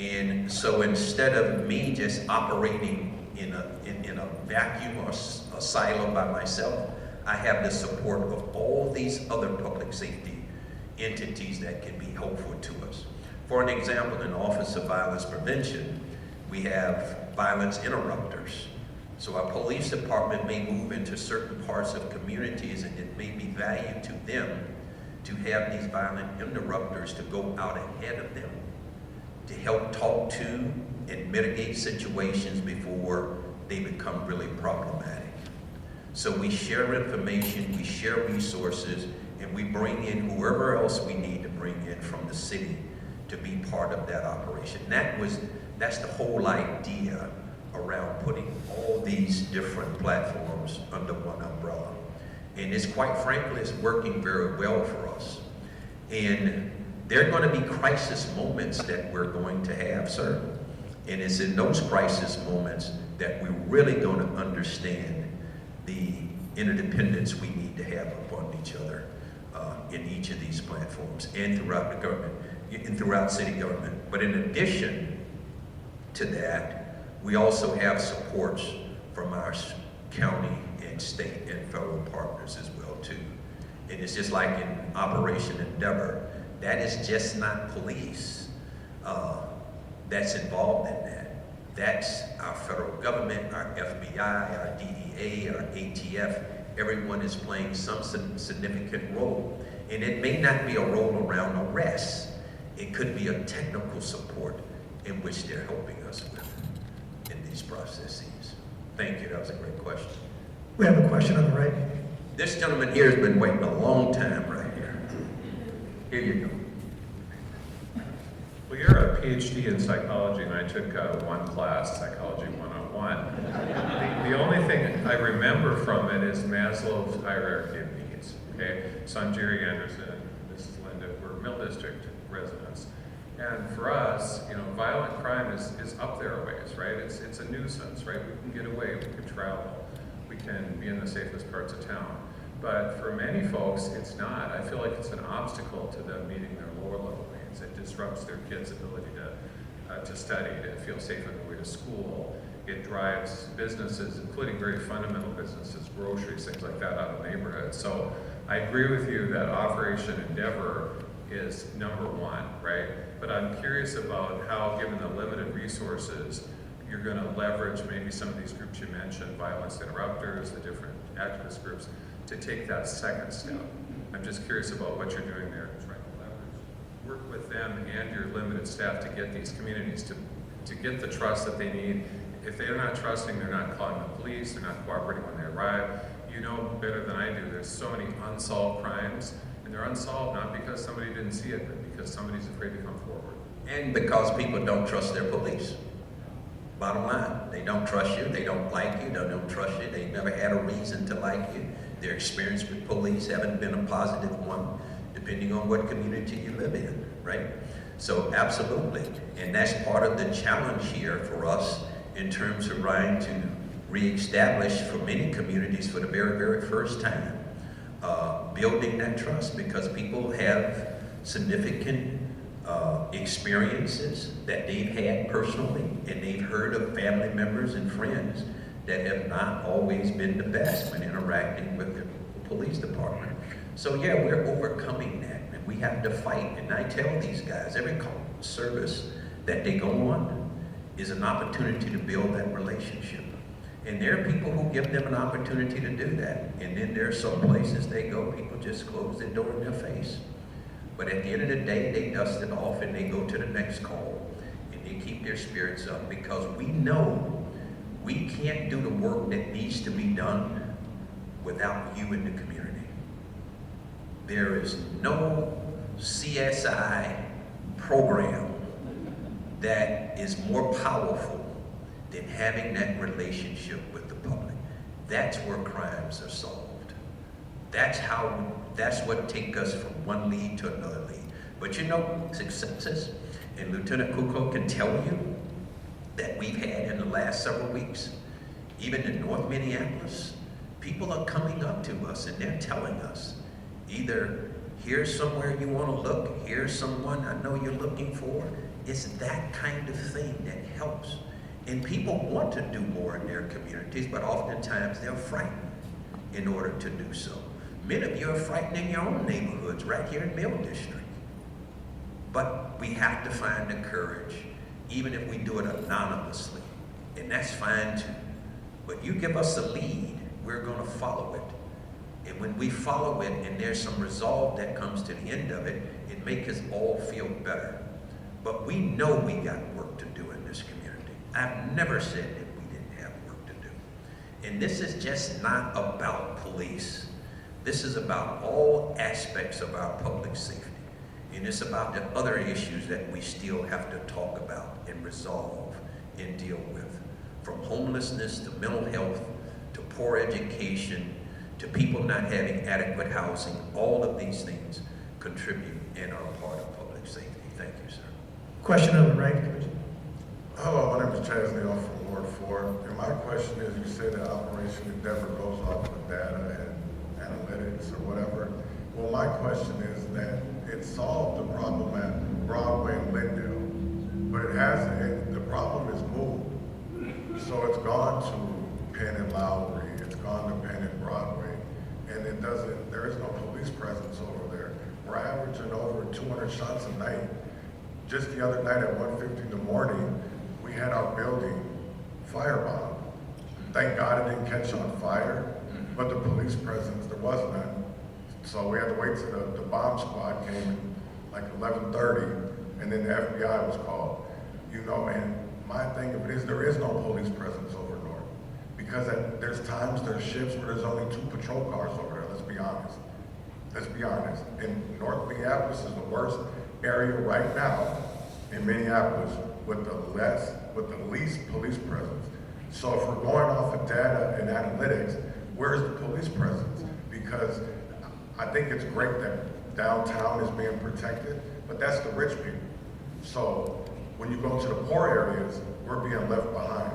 Speaker 2: And so instead of me just operating in a vacuum or a silo by myself, I have the support of all these other public safety entities that can be helpful to us. For an example, in the Office of Violence Prevention, we have violence interrupters. So our police department may move into certain parts of communities, and it may be value to them to have these violent interrupters to go out ahead of them, to help talk to and mitigate situations before they become really problematic. So we share information, we share resources, and we bring in whoever else we need to bring in from the city to be part of that operation. That's the whole idea around putting all these different platforms under one umbrella. And it's quite frankly, it's working very well for us. And there are going to be crisis moments that we're going to have, sir. And it's in those crisis moments that we're really going to understand the interdependence we need to have upon each other in each of these platforms and throughout the government, and throughout city government. But in addition to that, we also have supports from our county and state and federal partners as well too. And it's just like in Operation Endeavor, that is just not police that's involved in that. That's our federal government, our FBI, our DEA, our ATF. Everyone is playing some significant role. And it may not be a role around arrests. It could be a technical support in which they're helping us with in these processes. Thank you, that was a great question.
Speaker 4: We have a question on the right.
Speaker 2: This gentleman here has been waiting a long time right here. Here you go.
Speaker 12: Well, you're a PhD in psychology, and I took one class, Psychology 101. The only thing I remember from it is Maslow's hierarchy of needs. Okay, so I'm Jerry Anderson, this is Linda. We're Mill District residents, and for us, you know, violent crime is up there a ways, right? It's a nuisance, right? We can get away, we can travel, we can be in the safest parts of town. But for many folks, it's not. I feel like it's an obstacle to them meeting their lower level needs. It disrupts their kids' ability to study, to feel safe on their way to school. It drives businesses, including very fundamental businesses, groceries, things like that, out of neighborhoods. So I agree with you that Operation Endeavor is number one, right? But I'm curious about how, given the limited resources, you're going to leverage maybe some of these groups you mentioned, violence interrupters, the different activist groups, to take that second step. I'm just curious about what you're doing there, trying to leverage, work with them and your limited staff to get these communities to get the trust that they need. If they're not trusting, they're not calling the police, they're not cooperating when they arrive. You know better than I do, there's so many unsolved crimes, and they're unsolved not because somebody didn't see it, but because somebody's afraid to come forward.
Speaker 2: And because people don't trust their police. Bottom line, they don't trust you, they don't like you, they don't trust you, they never had a reason to like you. Their experience with police haven't been a positive one, depending on what community you live in, right? So absolutely, and that's part of the challenge here for us in terms of trying to reestablish for many communities for the very, very first time, building that trust, because people have significant experiences that they've had personally, and they've heard of family members and friends that have not always been the best when interacting with the police department. So yeah, we're overcoming that, and we have to fight. And I tell these guys, every service that they go on, is an opportunity to build that relationship. And there are people who give them an opportunity to do that. And then there are some places they go, people just close their door in their face. But at the end of the day, they dust it off and they go to the next call. And they keep their spirits up because we know we can't do the work that needs to be done without you in the community. There is no CSI program that is more powerful than having that relationship with the public. That's where crimes are solved. That's what takes us from one lead to another lead. But you know, successes, and Lieutenant Kuko can tell you that we've had in the last several weeks, even in North Minneapolis, people are coming up to us and they're telling us, either here's somewhere you want to look, here's someone I know you're looking for. It's that kind of thing that helps. And people want to do more in their communities, but oftentimes they're frightened in order to do so. Many of you are frightened in your own neighborhoods, right here in Mill District. But we have to find the courage, even if we do it anonymously. And that's fine too. But you give us a lead, we're going to follow it. And when we follow it and there's some resolve that comes to the end of it, it makes us all feel better. But we know we got work to do in this community. I've never said that we didn't have work to do. And this is just not about police. This is about all aspects of our public safety. And it's about the other issues that we still have to talk about and resolve and deal with. From homelessness to mental health to poor education to people not having adequate housing, all of these things contribute and are part of public safety. Thank you, sir.
Speaker 4: Question on the right, Commissioner.
Speaker 6: Hello, my name is Chaz Neal from Ward 4. And my question is, you say that Operation Endeavor goes off with data and analytics or whatever. Well, my question is that it solved the problem at Broadway and Lindale, but the problem is moved. So it's gone to Penn and Lowry, it's gone to Penn and Broadway, and there is no police presence over there. We're averaging over 200 shots a night. Just the other night at 1:50 in the morning, we had our building firebombed. Thank God it didn't catch on fire, but the police presence, there was none. So we had to wait till the bomb squad came like 11:30, and then the FBI was called. You know, and my thing of it is there is no police presence over north. Because there's shifts where there's only 2 patrol cars over there, let's be honest. Let's be honest. And North Minneapolis is the worst area right now in Minneapolis with the least police presence. So if we're going off of data and analytics, where's the police presence? Because I think it's great that downtown is being protected, but that's the rich people. So when you go to the poor areas, we're being left behind.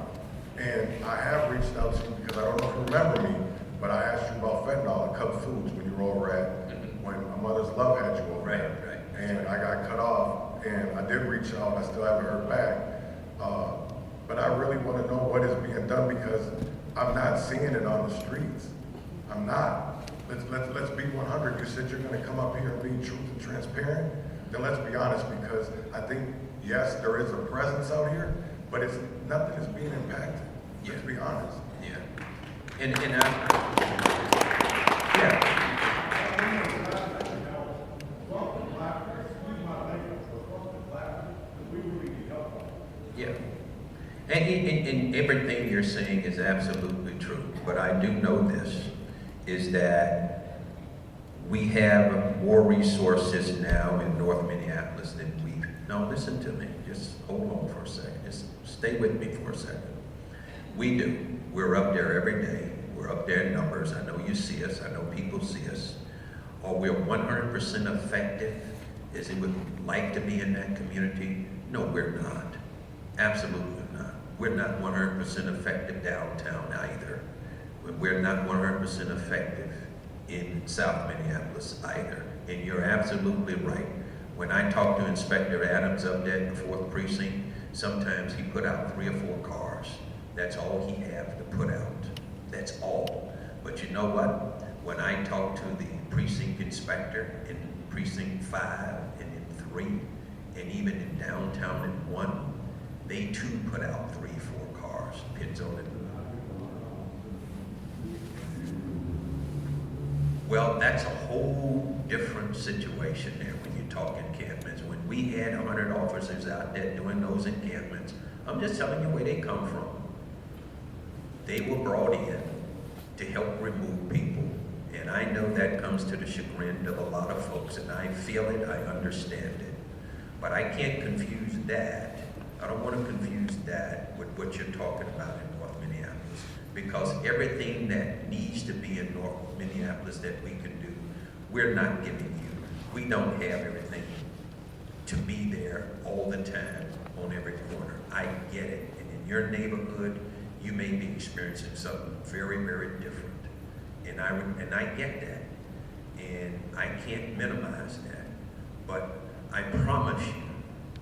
Speaker 6: And I have reached out to you because I don't know if you remember me, but I asked you about fentanyl at Cub Foods when you were over when my mother's love had you over there. Right. And I got cut off, and I did reach out, I still haven't heard back. But I really want to know what is being done because I'm not seeing it on the streets. I'm not. Let's be 100. You said you're going to come up here and be truth and transparent. Then let's be honest, because I think, yes, there is a presence out here, but nothing is being impacted.
Speaker 2: Yeah.
Speaker 6: Let's be honest.
Speaker 2: Yeah. Yeah. And everything you're saying is absolutely true. But I do know this, is that we have more resources now in North Minneapolis than we've. No, listen to me. Just hold on for a second. Just stay with me for a second. We do. We're up there every day. We're up there in numbers. I know you see us. I know people see us. Are we 100% effective as we would like to be in that community? No, we're not. Absolutely not. We're not 100% effective downtown either. We're not 100% effective in South Minneapolis either. And you're absolutely right. When I talk to Inspector Adams up there in the 4th Precinct, sometimes he put out 3 or 4 cars. That's all he has to put out. That's all. But you know what? When I talk to the precinct inspector in Precinct 5 and in 3, and even in downtown in 1, they too put out 3, 4 cars, depends on it. Well, that's a whole different situation there when you talk encampments. When we had 100 officers out there doing those encampments, I'm just telling you where they come from. They were brought in to help remove people. And I know that comes to the chagrin of a lot of folks, and I feel it, I understand it. But I can't confuse that. I don't want to confuse that with what you're talking about in North Minneapolis. Because everything that needs to be in North Minneapolis that we can do, we're not giving you. We don't have everything to be there all the time on every corner. I get it. And in your neighborhood, you may be experiencing something very, very different. And I get that. And I can't minimize that. But I promise you,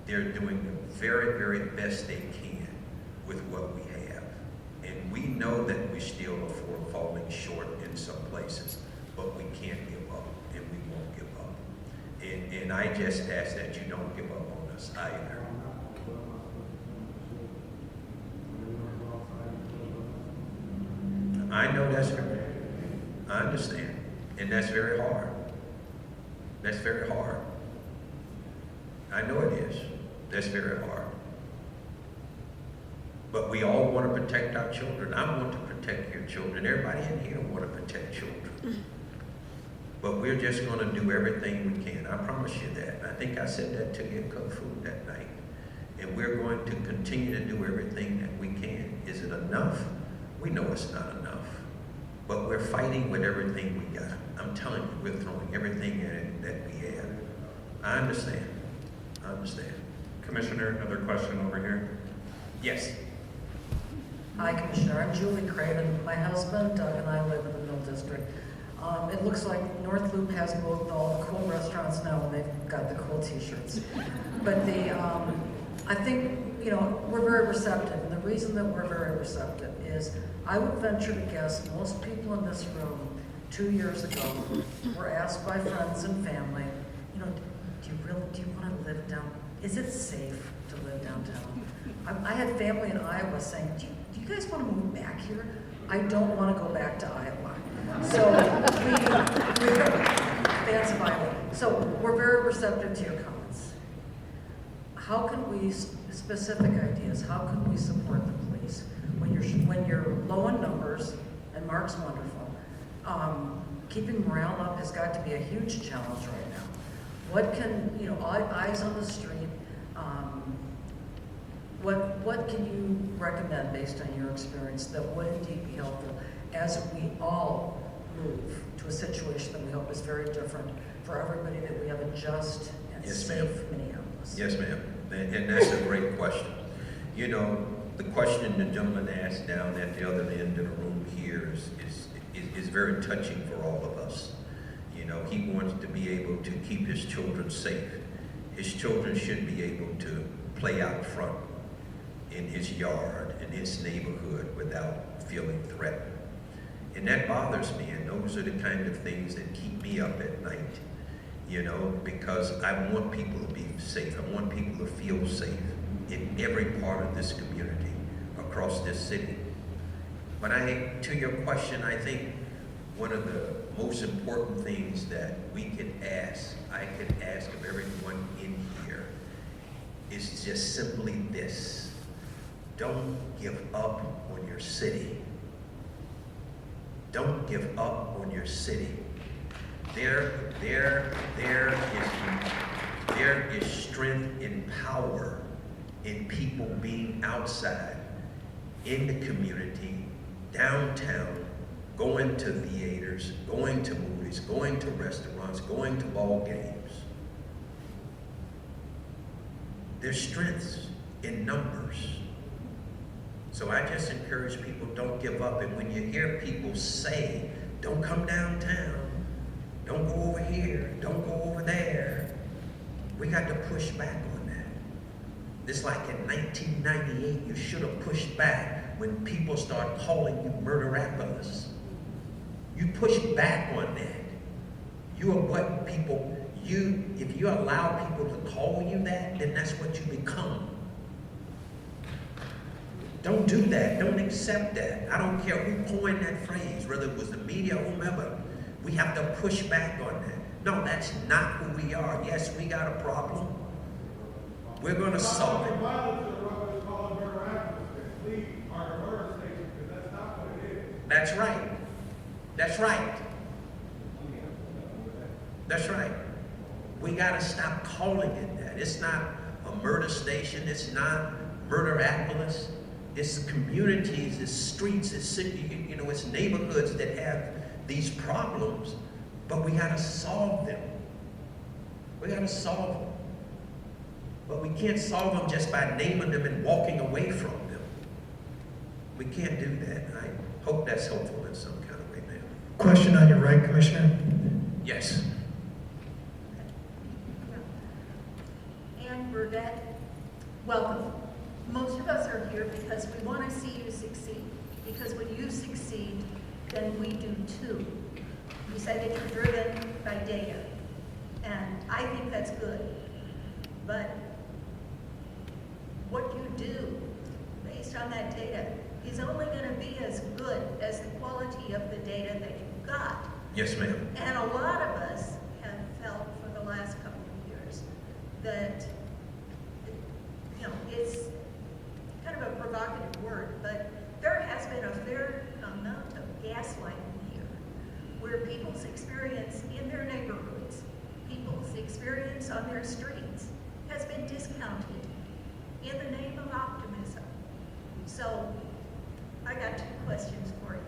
Speaker 2: they're doing the very, very best they can with what we have. And we know that we still are falling short in some places, but we can't give up, and we won't give up. And I just ask that you don't give up on us either. I know that's very, I understand, and that's very hard. That's very hard. I know it is. That's very hard. But we all want to protect our children. I want to protect your children. Everybody in here want to protect children. But we're just going to do everything we can. I promise you that. And I think I said that to you at Cook Food that night. And we're going to continue to do everything that we can. Is it enough? We know it's not enough. But we're fighting with everything we got. I'm telling you, we're throwing everything in it that we have. I understand. I understand.
Speaker 8: Commissioner, another question over here.
Speaker 2: Yes.
Speaker 13: Hi, Commissioner. I'm Julie Craven. My husband, Doug, and I live in the Mill District. It looks like North Loop has both all the cool restaurants now, and they've got the cool T-shirts. But I think, we're very receptive, and the reason that we're very receptive is I would venture to guess most people in this room 2 years ago were asked by friends and family, do you want to live down? Is it safe to live downtown? I had family in Iowa saying, do you guys want to move back here? I don't want to go back to Iowa. So that's Iowa. So we're very receptive to your comments. How can we, specific ideas, how can we support the police when you're low in numbers, and Mark's wonderful, keeping morale up has got to be a huge challenge right now. What can, eyes on the street, what can you recommend based on your experience that would indeed be helpful as we all move to a situation that we hope is very different for everybody, that we have a just and safe Minneapolis?
Speaker 2: Yes, ma'am. And that's a great question. The question the gentleman asked down at the other end of the room here is very touching for all of us. He wants to be able to keep his children safe. His children should be able to play out front in his yard, in his neighborhood, without feeling threatened. And that bothers me, and those are the kind of things that keep me up at night, because I want people to be safe. I want people to feel safe in every part of this community, across this city. But to your question, I think one of the most important things that I could ask of everyone in here is just simply this: don't give up on your city. Don't give up on your city. There is strength and power in people being outside, in the community, downtown, going to theaters, going to movies, going to restaurants, going to ball games. There's strengths in numbers. So I just encourage people, don't give up. And when you hear people say, don't come downtown, don't go over here, don't go over there, we got to push back on that. It's like in 1998, you should have pushed back when people start calling you murderapulous. You push back on that. You are what people, if you allow people to call you that, then that's what you become. Don't do that. Don't accept that. I don't care who coined that phrase, whether it was the media or whomever. We have to push back on that. No, that's not who we are. Yes, we got a problem. We're going to solve it. That's right. That's right. That's right. We got to stop calling it that. It's not a murder station. It's not Murderapolis. It's communities, it's streets, it's city, you know, it's neighborhoods that have these problems, but we got to solve them. We got to solve them. But we can't solve them just by naming them and walking away from them. We can't do that. I hope that's helpful in some kind of way, ma'am.
Speaker 4: Question on your right, Commissioner.
Speaker 2: Yes.
Speaker 14: Ann Burdette, welcome. Most of us are here because we want to see you succeed. Because when you succeed, then we do too. You said that you're driven by data, and I think that's good. But what you do based on that data is only going to be as good as the quality of the data that you've got.
Speaker 2: Yes, ma'am.
Speaker 14: And a lot of us have felt for the last couple of years that, you know, it's kind of a provocative word, but there has been a fair amount of gaslighting here, where people's experience in their neighborhoods, people's experience on their streets has been discounted in the name of optimism. So I got two questions for you.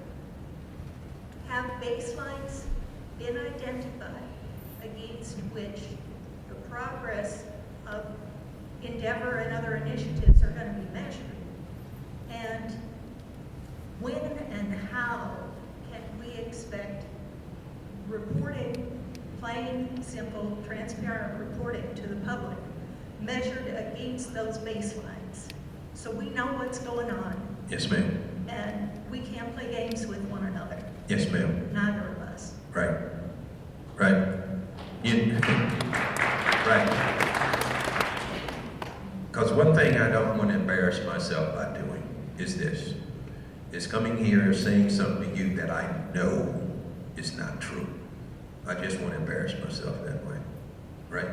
Speaker 14: Have baselines been identified against which the progress of Endeavor and other initiatives are going to be measured? And when and how can we expect reporting, plain, simple, transparent reporting to the public measured against those baselines, so we know what's going on?
Speaker 2: Yes, ma'am.
Speaker 14: And we can't play games with one another.
Speaker 2: Yes, ma'am.
Speaker 14: Neither of us.
Speaker 2: Right. Right. Right. Because one thing I don't want to embarrass myself by doing is this. Is coming here saying something to you that I know is not true. I just want to embarrass myself that way. Right?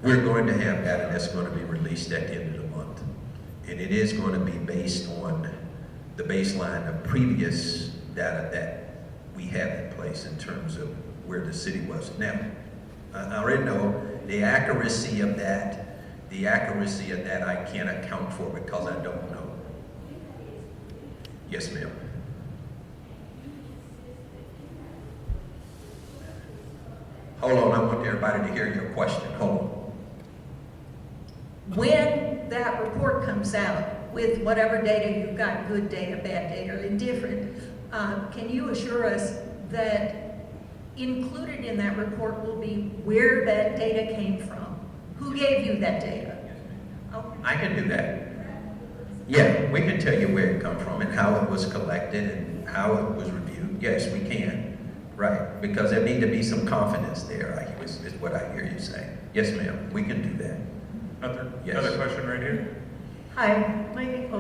Speaker 2: We're going to have data that's going to be released at the end of the month. And it is going to be based on the baseline of previous data that we have in place in terms of where the city was. Now, I already know the accuracy of that I can't account for because I don't know. Yes, ma'am. Hold on, I want everybody to hear your question. Hold on.
Speaker 14: When that report comes out with whatever data you've got, good data, bad data, or indifferent, can you assure us that included in that report will be where that data came from? Who gave you that data? Okay.
Speaker 2: I can do that. Yeah, we can tell you where it come from and how it was collected and how it was reviewed. Yes, we can. Right, because there need to be some confidence there, is what I hear you say. Yes, ma'am, we can do that.
Speaker 8: Another question right here.
Speaker 15: Hi, my name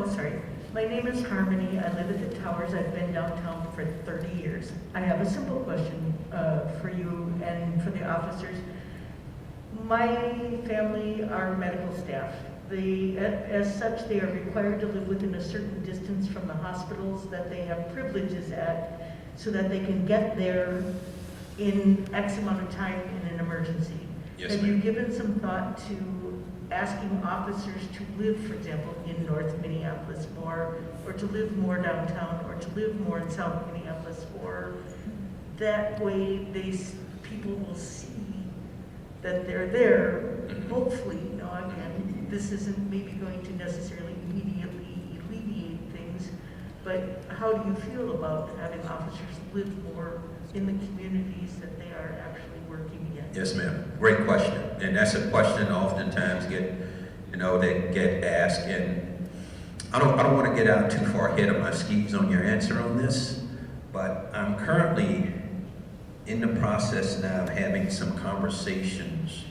Speaker 15: is Harmony. I live at the Towers. I've been downtown for 30 years. I have a simple question for you and for the officers. My family are medical staff. As such, they are required to live within a certain distance from the hospitals that they have privileges at, so that they can get there in X amount of time in an emergency.
Speaker 2: Yes,
Speaker 15: Have you given some thought to asking officers to live, for example, in North Minneapolis more, or to live more downtown, or to live more in South Minneapolis, or that way people will see that they're there? Hopefully, again, this isn't maybe going to necessarily immediately alleviate things, but how do you feel about having officers live more in the communities that they are actually working in?
Speaker 2: Yes, ma'am. Great question. And that's a question oftentimes that get asked. And I don't want to get out too far ahead of my skis on your answer on this, but I'm currently in the process now of having some conversations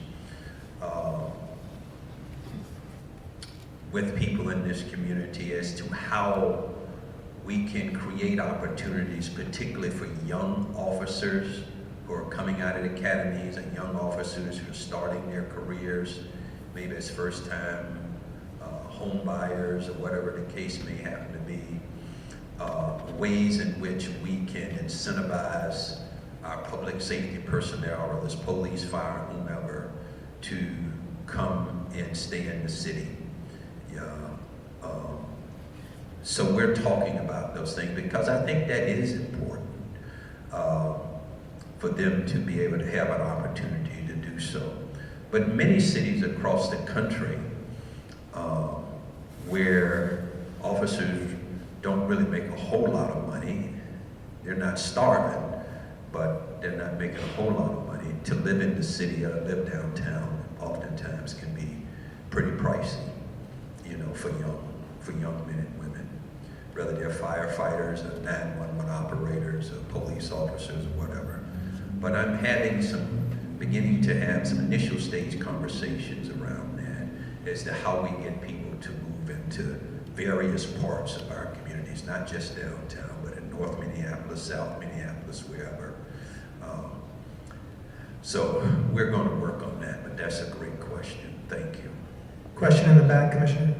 Speaker 2: with people in this community as to how we can create opportunities, particularly for young officers who are coming out of the academies and young officers who are starting their careers, maybe it's first time home buyers or whatever the case may happen to be, ways in which we can incentivize our public safety personnel, whether it's police, fire, whomever, to come and stay in the city. So we're talking about those things because I think that is important for them to be able to have an opportunity to do so. But many cities across the country where officers don't really make a whole lot of money, they're not starving, but they're not making a whole lot of money. To live in the city or live downtown oftentimes can be pretty pricey, for young men and women, whether they're firefighters or 911 operators or police officers or whatever. But I'm beginning to have some initial stage conversations around that as to how we get people to move into various parts of our communities, not just downtown, but in North Minneapolis, South Minneapolis, wherever. So we're going to work on that, but that's a great question. Thank you.
Speaker 4: Question in the back, Commissioner.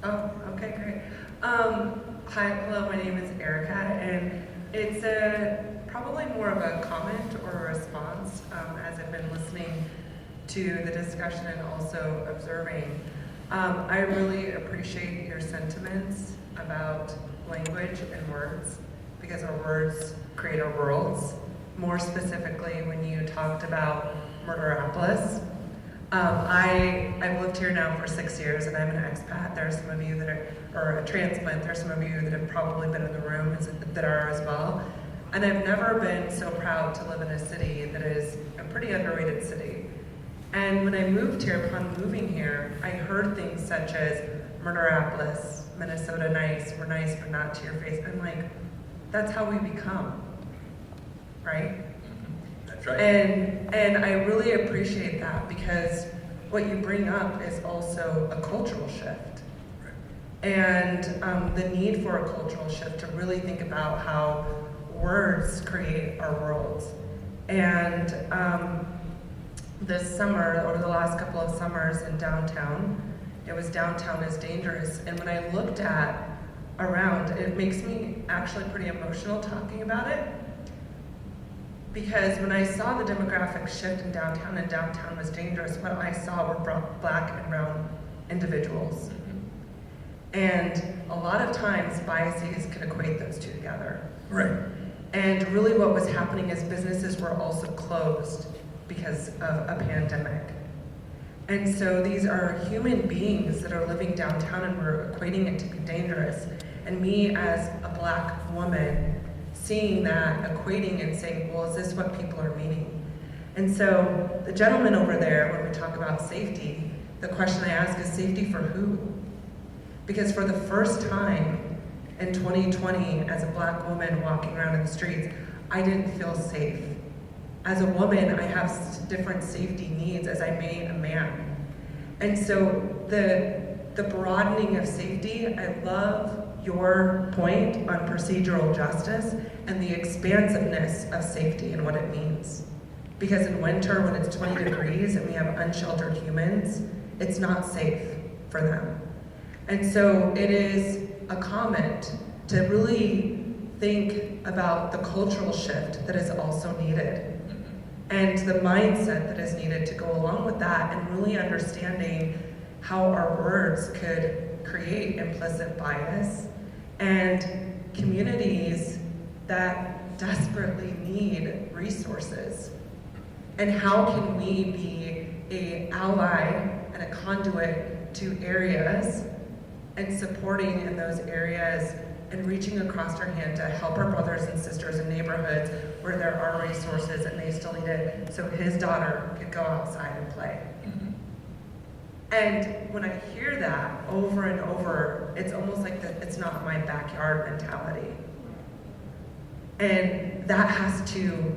Speaker 16: Oh, okay, great. Hi, hello, my name is Erica, and it's probably more of a comment or a response as I've been listening to the discussion and also observing. I really appreciate your sentiments about language and words, because our words create our worlds. More specifically, when you talked about Murderapolis, I've lived here now for 6 years, and I'm an expat. There are some of you that are a transplant. There are some of you that have probably been in the room that are as well. And I've never been so proud to live in a city that is a pretty underrated city. And when I moved here, upon moving here, I heard things such as Murderapolis, Minnesota nice, we're nice but not to your face. I'm like, that's how we become, right?
Speaker 2: That's right.
Speaker 16: And I really appreciate that, because what you bring up is also a cultural shift. And the need for a cultural shift to really think about how words create our worlds. And this summer, over the last couple of summers in downtown, it was Downtown is Dangerous. And when I looked at around, it makes me actually pretty emotional talking about it. Because when I saw the demographic shift in downtown and downtown was dangerous, what I saw were black and brown individuals. And a lot of times biases can equate those two together.
Speaker 2: Right.
Speaker 16: And really what was happening is businesses were also closed because of a pandemic. And so these are human beings that are living downtown, and we're equating it to be dangerous. And me as a black woman, seeing that, equating and saying, well, is this what people are meaning? And so the gentleman over there, when we talk about safety, the question I ask is safety for who? Because for the first time in 2020, as a black woman walking around in the streets, I didn't feel safe. As a woman, I have different safety needs as I may a man. And so the broadening of safety, I love your point on procedural justice and the expansiveness of safety and what it means. Because in winter, when it's 20 degrees and we have unsheltered humans, it's not safe for them. And so it is a comment to really think about the cultural shift that is also needed, and the mindset that is needed to go along with that, and really understanding how our words could create implicit bias, and communities that desperately need resources. And how can we be an ally and a conduit to areas and supporting in those areas and reaching across our hand to help our brothers and sisters in neighborhoods where there are resources and they still need it, so his daughter could go outside and play. And when I hear that over and over, it's almost like it's not my backyard mentality. And that has to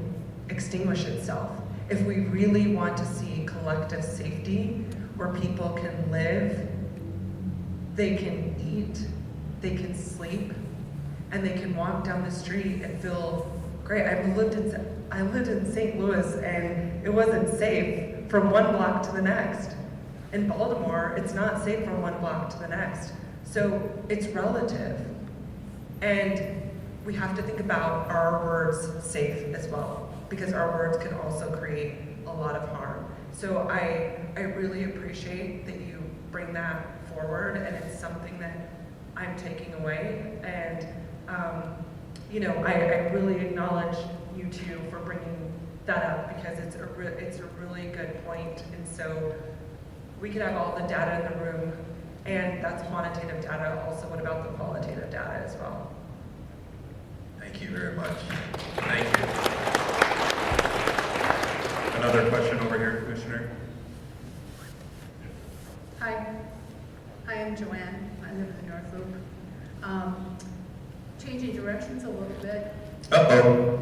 Speaker 16: extinguish itself if we really want to see collective safety where people can live, they can eat, they can sleep, and they can walk down the street and feel great. I lived in St. Louis, and it wasn't safe from one block to the next. In Baltimore, it's not safe from one block to the next. So it's relative. And we have to think about our words safe as well, because our words can also create a lot of harm. So I really appreciate that you bring that forward, and it's something that I'm taking away. And I really acknowledge you two for bringing that up, because it's a really good point. And so we could have all the data in the room, and that's quantitative data. Also, what about the qualitative data as well?
Speaker 2: Thank you very much. Thank you.
Speaker 8: Another question over here, Commissioner.
Speaker 17: Hi, I'm Joanne. I live in the North Loop. Changing directions a little bit.
Speaker 2: Uh-oh.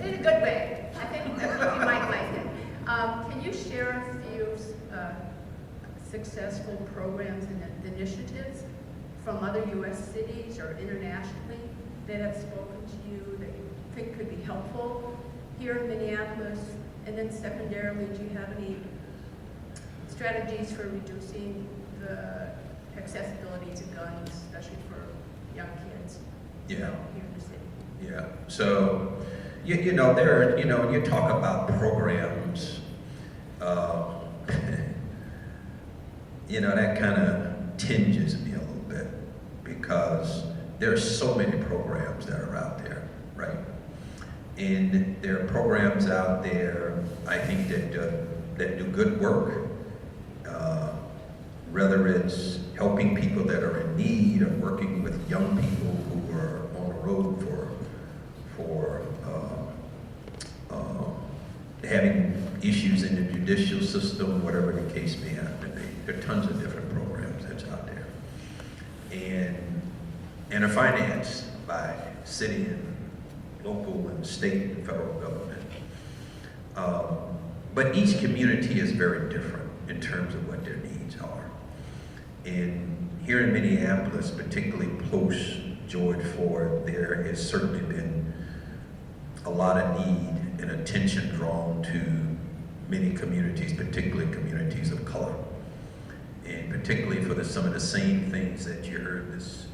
Speaker 17: In a good way. I think you might like it. Can you share a few successful programs and initiatives from other U.S. cities or internationally that have spoken to you that you think could be helpful here in Minneapolis? And then secondarily, do you have any strategies for reducing the accessibility to guns, especially for young kids?
Speaker 2: Yeah.
Speaker 17: Here in the city.
Speaker 2: Yeah. So, you talk about programs, that kind of tinges me a little bit, because there are so many programs that are out there, right? And there are programs out there, I think, that do good work, whether it's helping people that are in need, or working with young people who are on the road for having issues in the judicial system, whatever the case may have to be. There are tons of different programs that's out there, and are financed by city and local and state and federal government. But each community is very different in terms of what their needs are. And here in Minneapolis, particularly post George Floyd, there has certainly been a lot of need and attention drawn to many communities, particularly communities of color. And particularly for some of the same things that you heard this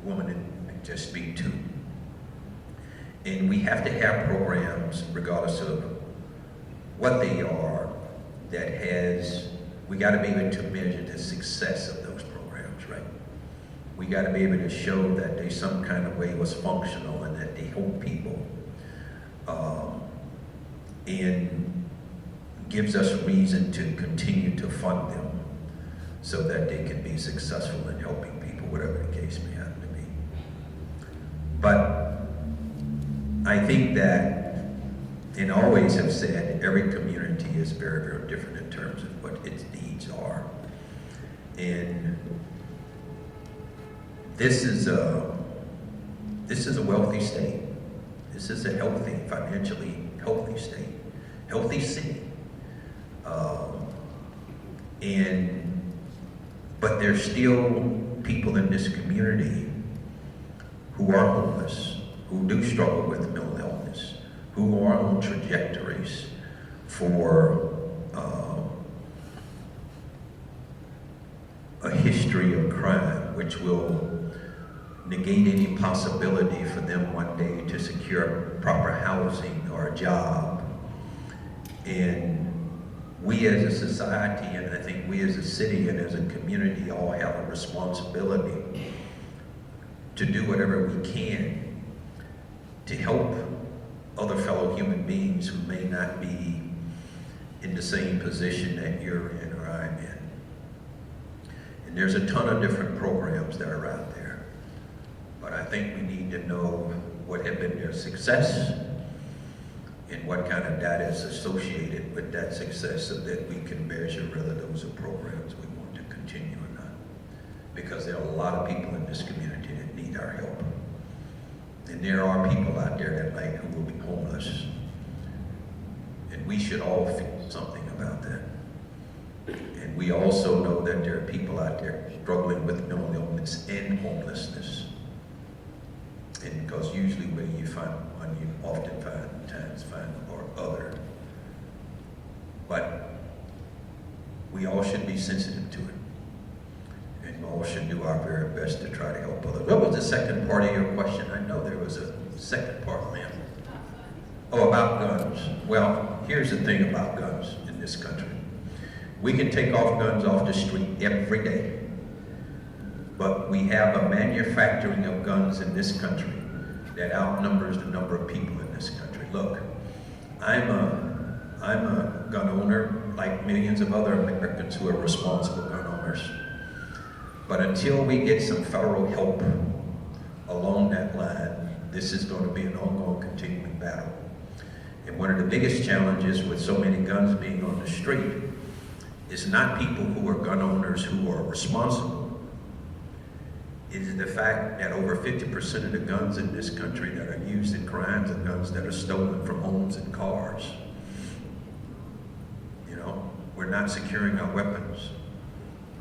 Speaker 2: woman just speak to. And we have to have programs, regardless of what they are, we got to be able to measure the success of those programs, right? We got to be able to show that they some kind of way was functional and that they help people, and gives us reason to continue to fund them so that they can be successful in helping people, whatever the case may happen to be. But I think that, and always have said, every community is very, very different in terms of what its needs are. And this is a wealthy state. This is a healthy, financially healthy state, healthy city. But there's still people in this community who are homeless, who do struggle with mental illness, who are on trajectories for a history of crime, which will negate any possibility for them one day to secure proper housing or a job. And we as a society, and I think we as a city and as a community, all have a responsibility to do whatever we can to help other fellow human beings who may not be in the same position that you're in or I'm in. And there's a ton of different programs that are out there. But I think we need to know what have been their success and what kind of data is associated with that success, so that we can measure whether those are programs we want to continue or not. Because there are a lot of people in this community that need our help. And there are people out there that night who will be homeless. And we should all feel something about that. And we also know that there are people out there struggling with mental illness and homelessness. And because usually when you often find or other. But we all should be sensitive to it. And we all should do our very best to try to help others. What was the second part of your question? I know there was a second part, ma'am. Oh, about guns. Well, here's the thing about guns in this country. We can take off guns off the street every day. But we have a manufacturing of guns in this country that outnumbers the number of people in this country. Look, I'm a gun owner like millions of other Americans who are responsible gun owners. But until we get some federal help along that line, this is going to be an ongoing, continuing battle. And one of the biggest challenges with so many guns being on the street is not people who are gun owners who are responsible. It is the fact that over 50% of the guns in this country that are used in crimes are guns that are stolen from homes and cars. You know, we're not securing our weapons.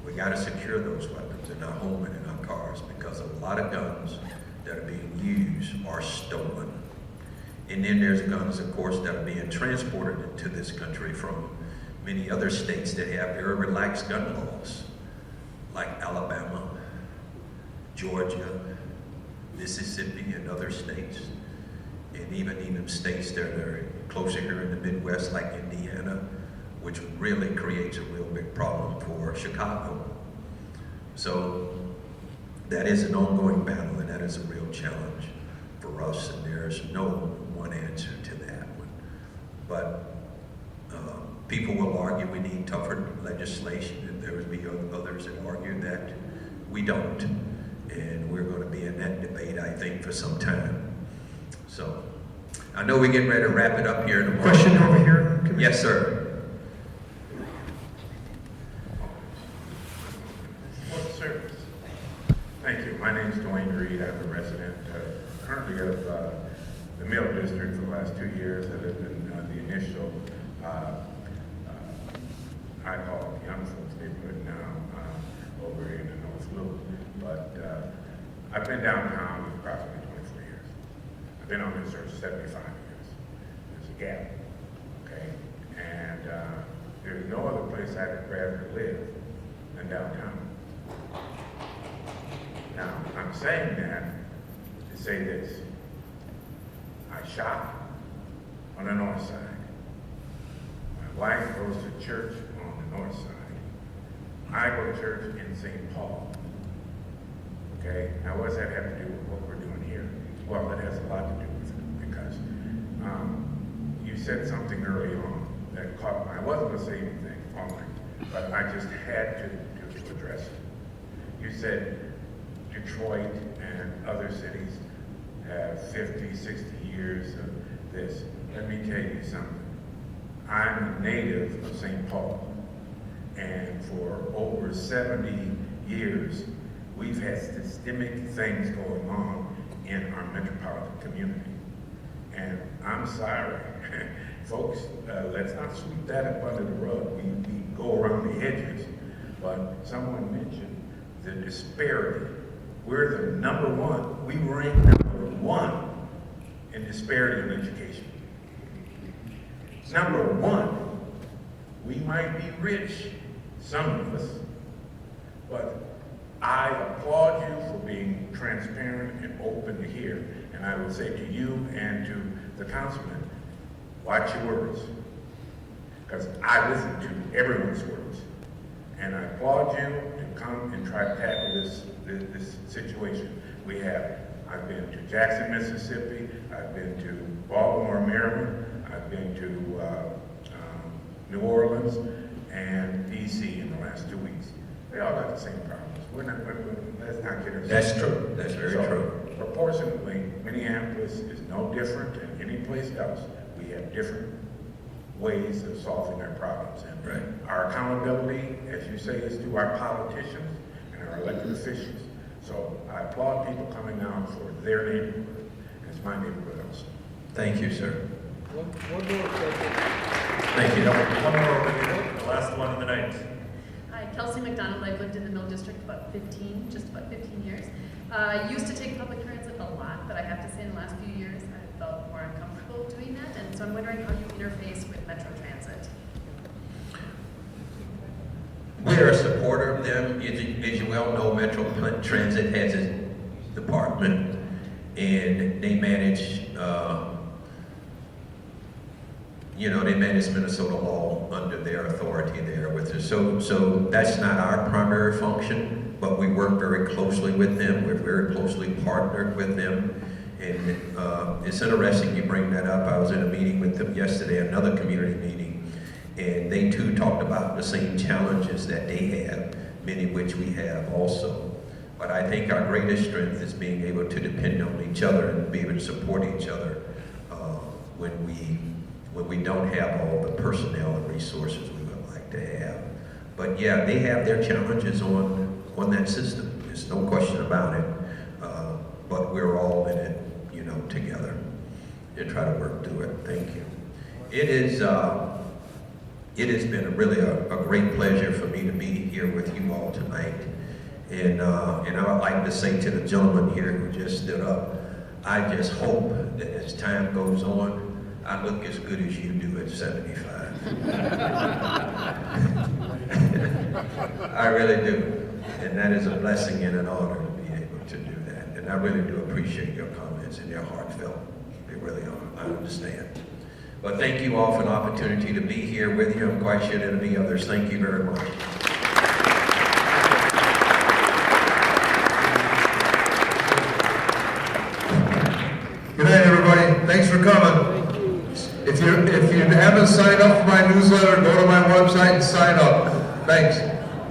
Speaker 2: We got to secure those weapons in our home and in our cars, because a lot of guns that are being used are stolen. And then there's guns, of course, that are being transported into this country from many other states that have very relaxed gun laws, like Alabama, Georgia, Mississippi, and other states. And even states that are closer here in the Midwest, like Indiana, which really creates a real big problem for Chicago. So that is an ongoing battle, and that is a real challenge for us, and there's no one answer to that one. But people will argue we need tougher legislation, and there will be others that argue that we don't. And we're going to be in that debate, I think, for some time. So I know we're getting ready to wrap it up here in the morning.
Speaker 4: Question over here.
Speaker 2: Yes, sir.
Speaker 18: What service? Thank you. My name is Dwayne Reed. I'm a resident currently of the Mill District for the last 2 years. I lived in the initial, I call it young folks neighborhood now, over in the North Loop. But I've been downtown for approximately 24 years. I've been on this earth 75 years. There's a gap, okay? And there's no other place I could rather live than downtown. Now, I'm saying that to say this. I shop on the north side. My wife goes to church on the north side. I go to church in St. Paul. Okay, now what does that have to do with what we're doing here? Well, it has a lot to do with it, because you said something early on that caught my, I wasn't going to say anything all night, but I just had to address it. You said Detroit and other cities have 50, 60 years of this. Let me tell you something. I'm a native of St. Paul, and for over 70 years, we've had systemic things going on in our metropolitan community. And I'm sorry, folks, let's not sweep that up under the rug. We go around the edges. But someone mentioned the disparity. We're the number one. We rank number one in disparity in education. Number one. We might be rich, some of us, but I applaud you for being transparent and open to hear. And I would say to you and to the councilman, watch your words. Because I listen to everyone's words. And I applaud you to come and try to tackle this situation we have. I've been to Jackson, Mississippi. I've been to Baltimore, Maryland. I've been to New Orleans and D.C. in the last 2 weeks. They all got the same problems. Let's not get ourselves.
Speaker 2: That's true. That's very true.
Speaker 18: Proportionately, Minneapolis is no different than any place else. We have different ways of solving our problems. And
Speaker 2: right.
Speaker 18: Our accountability, as you say, is to our politicians and our elected officials. So I applaud people coming out for their neighborhood. It's my neighborhood also.
Speaker 2: Thank you, sir.
Speaker 3: One more question.
Speaker 2: Thank you.
Speaker 11: One more over here, the last one of the night.
Speaker 19: Kelsey McDonald. I've lived in the Mill District about just about 15 years. Used to take public transit a lot, but I have to say in the last few years I've felt more uncomfortable doing that, and so I'm wondering how you interface with Metro Transit.
Speaker 2: We're a supporter of them. As you well know, Metro Transit has a department, and they manage, they manage Minnesota law under their authority there with us. So that's not our primary function, but we work very closely with them. We're very closely partnered with them. And it's interesting you bring that up. I was in a meeting with them yesterday, another community meeting, and they too talked about the same challenges that they have, many of which we have also. But I think our greatest strength is being able to depend on each other and be able to support each other when we don't have all the personnel and resources we would like to have. But yeah, they have their challenges on that system. There's no question about it. But we're all in it, together and try to work through it. Thank you. It has been really a great pleasure for me to be here with you all tonight. And I would like to say to the gentleman here who just stood up, I just hope that as time goes on, I look as good as you do at 75. I really do. And that is a blessing and an honor to be able to do that. And I really do appreciate your comments and your heartfelt. They really are. I understand. But thank you all for an opportunity to be here with you. I'm quite sure there'll be others. Thank you very much.
Speaker 1: Good night, everybody. Thanks for coming. If you haven't signed up for my newsletter, go to my website and sign up. Thanks.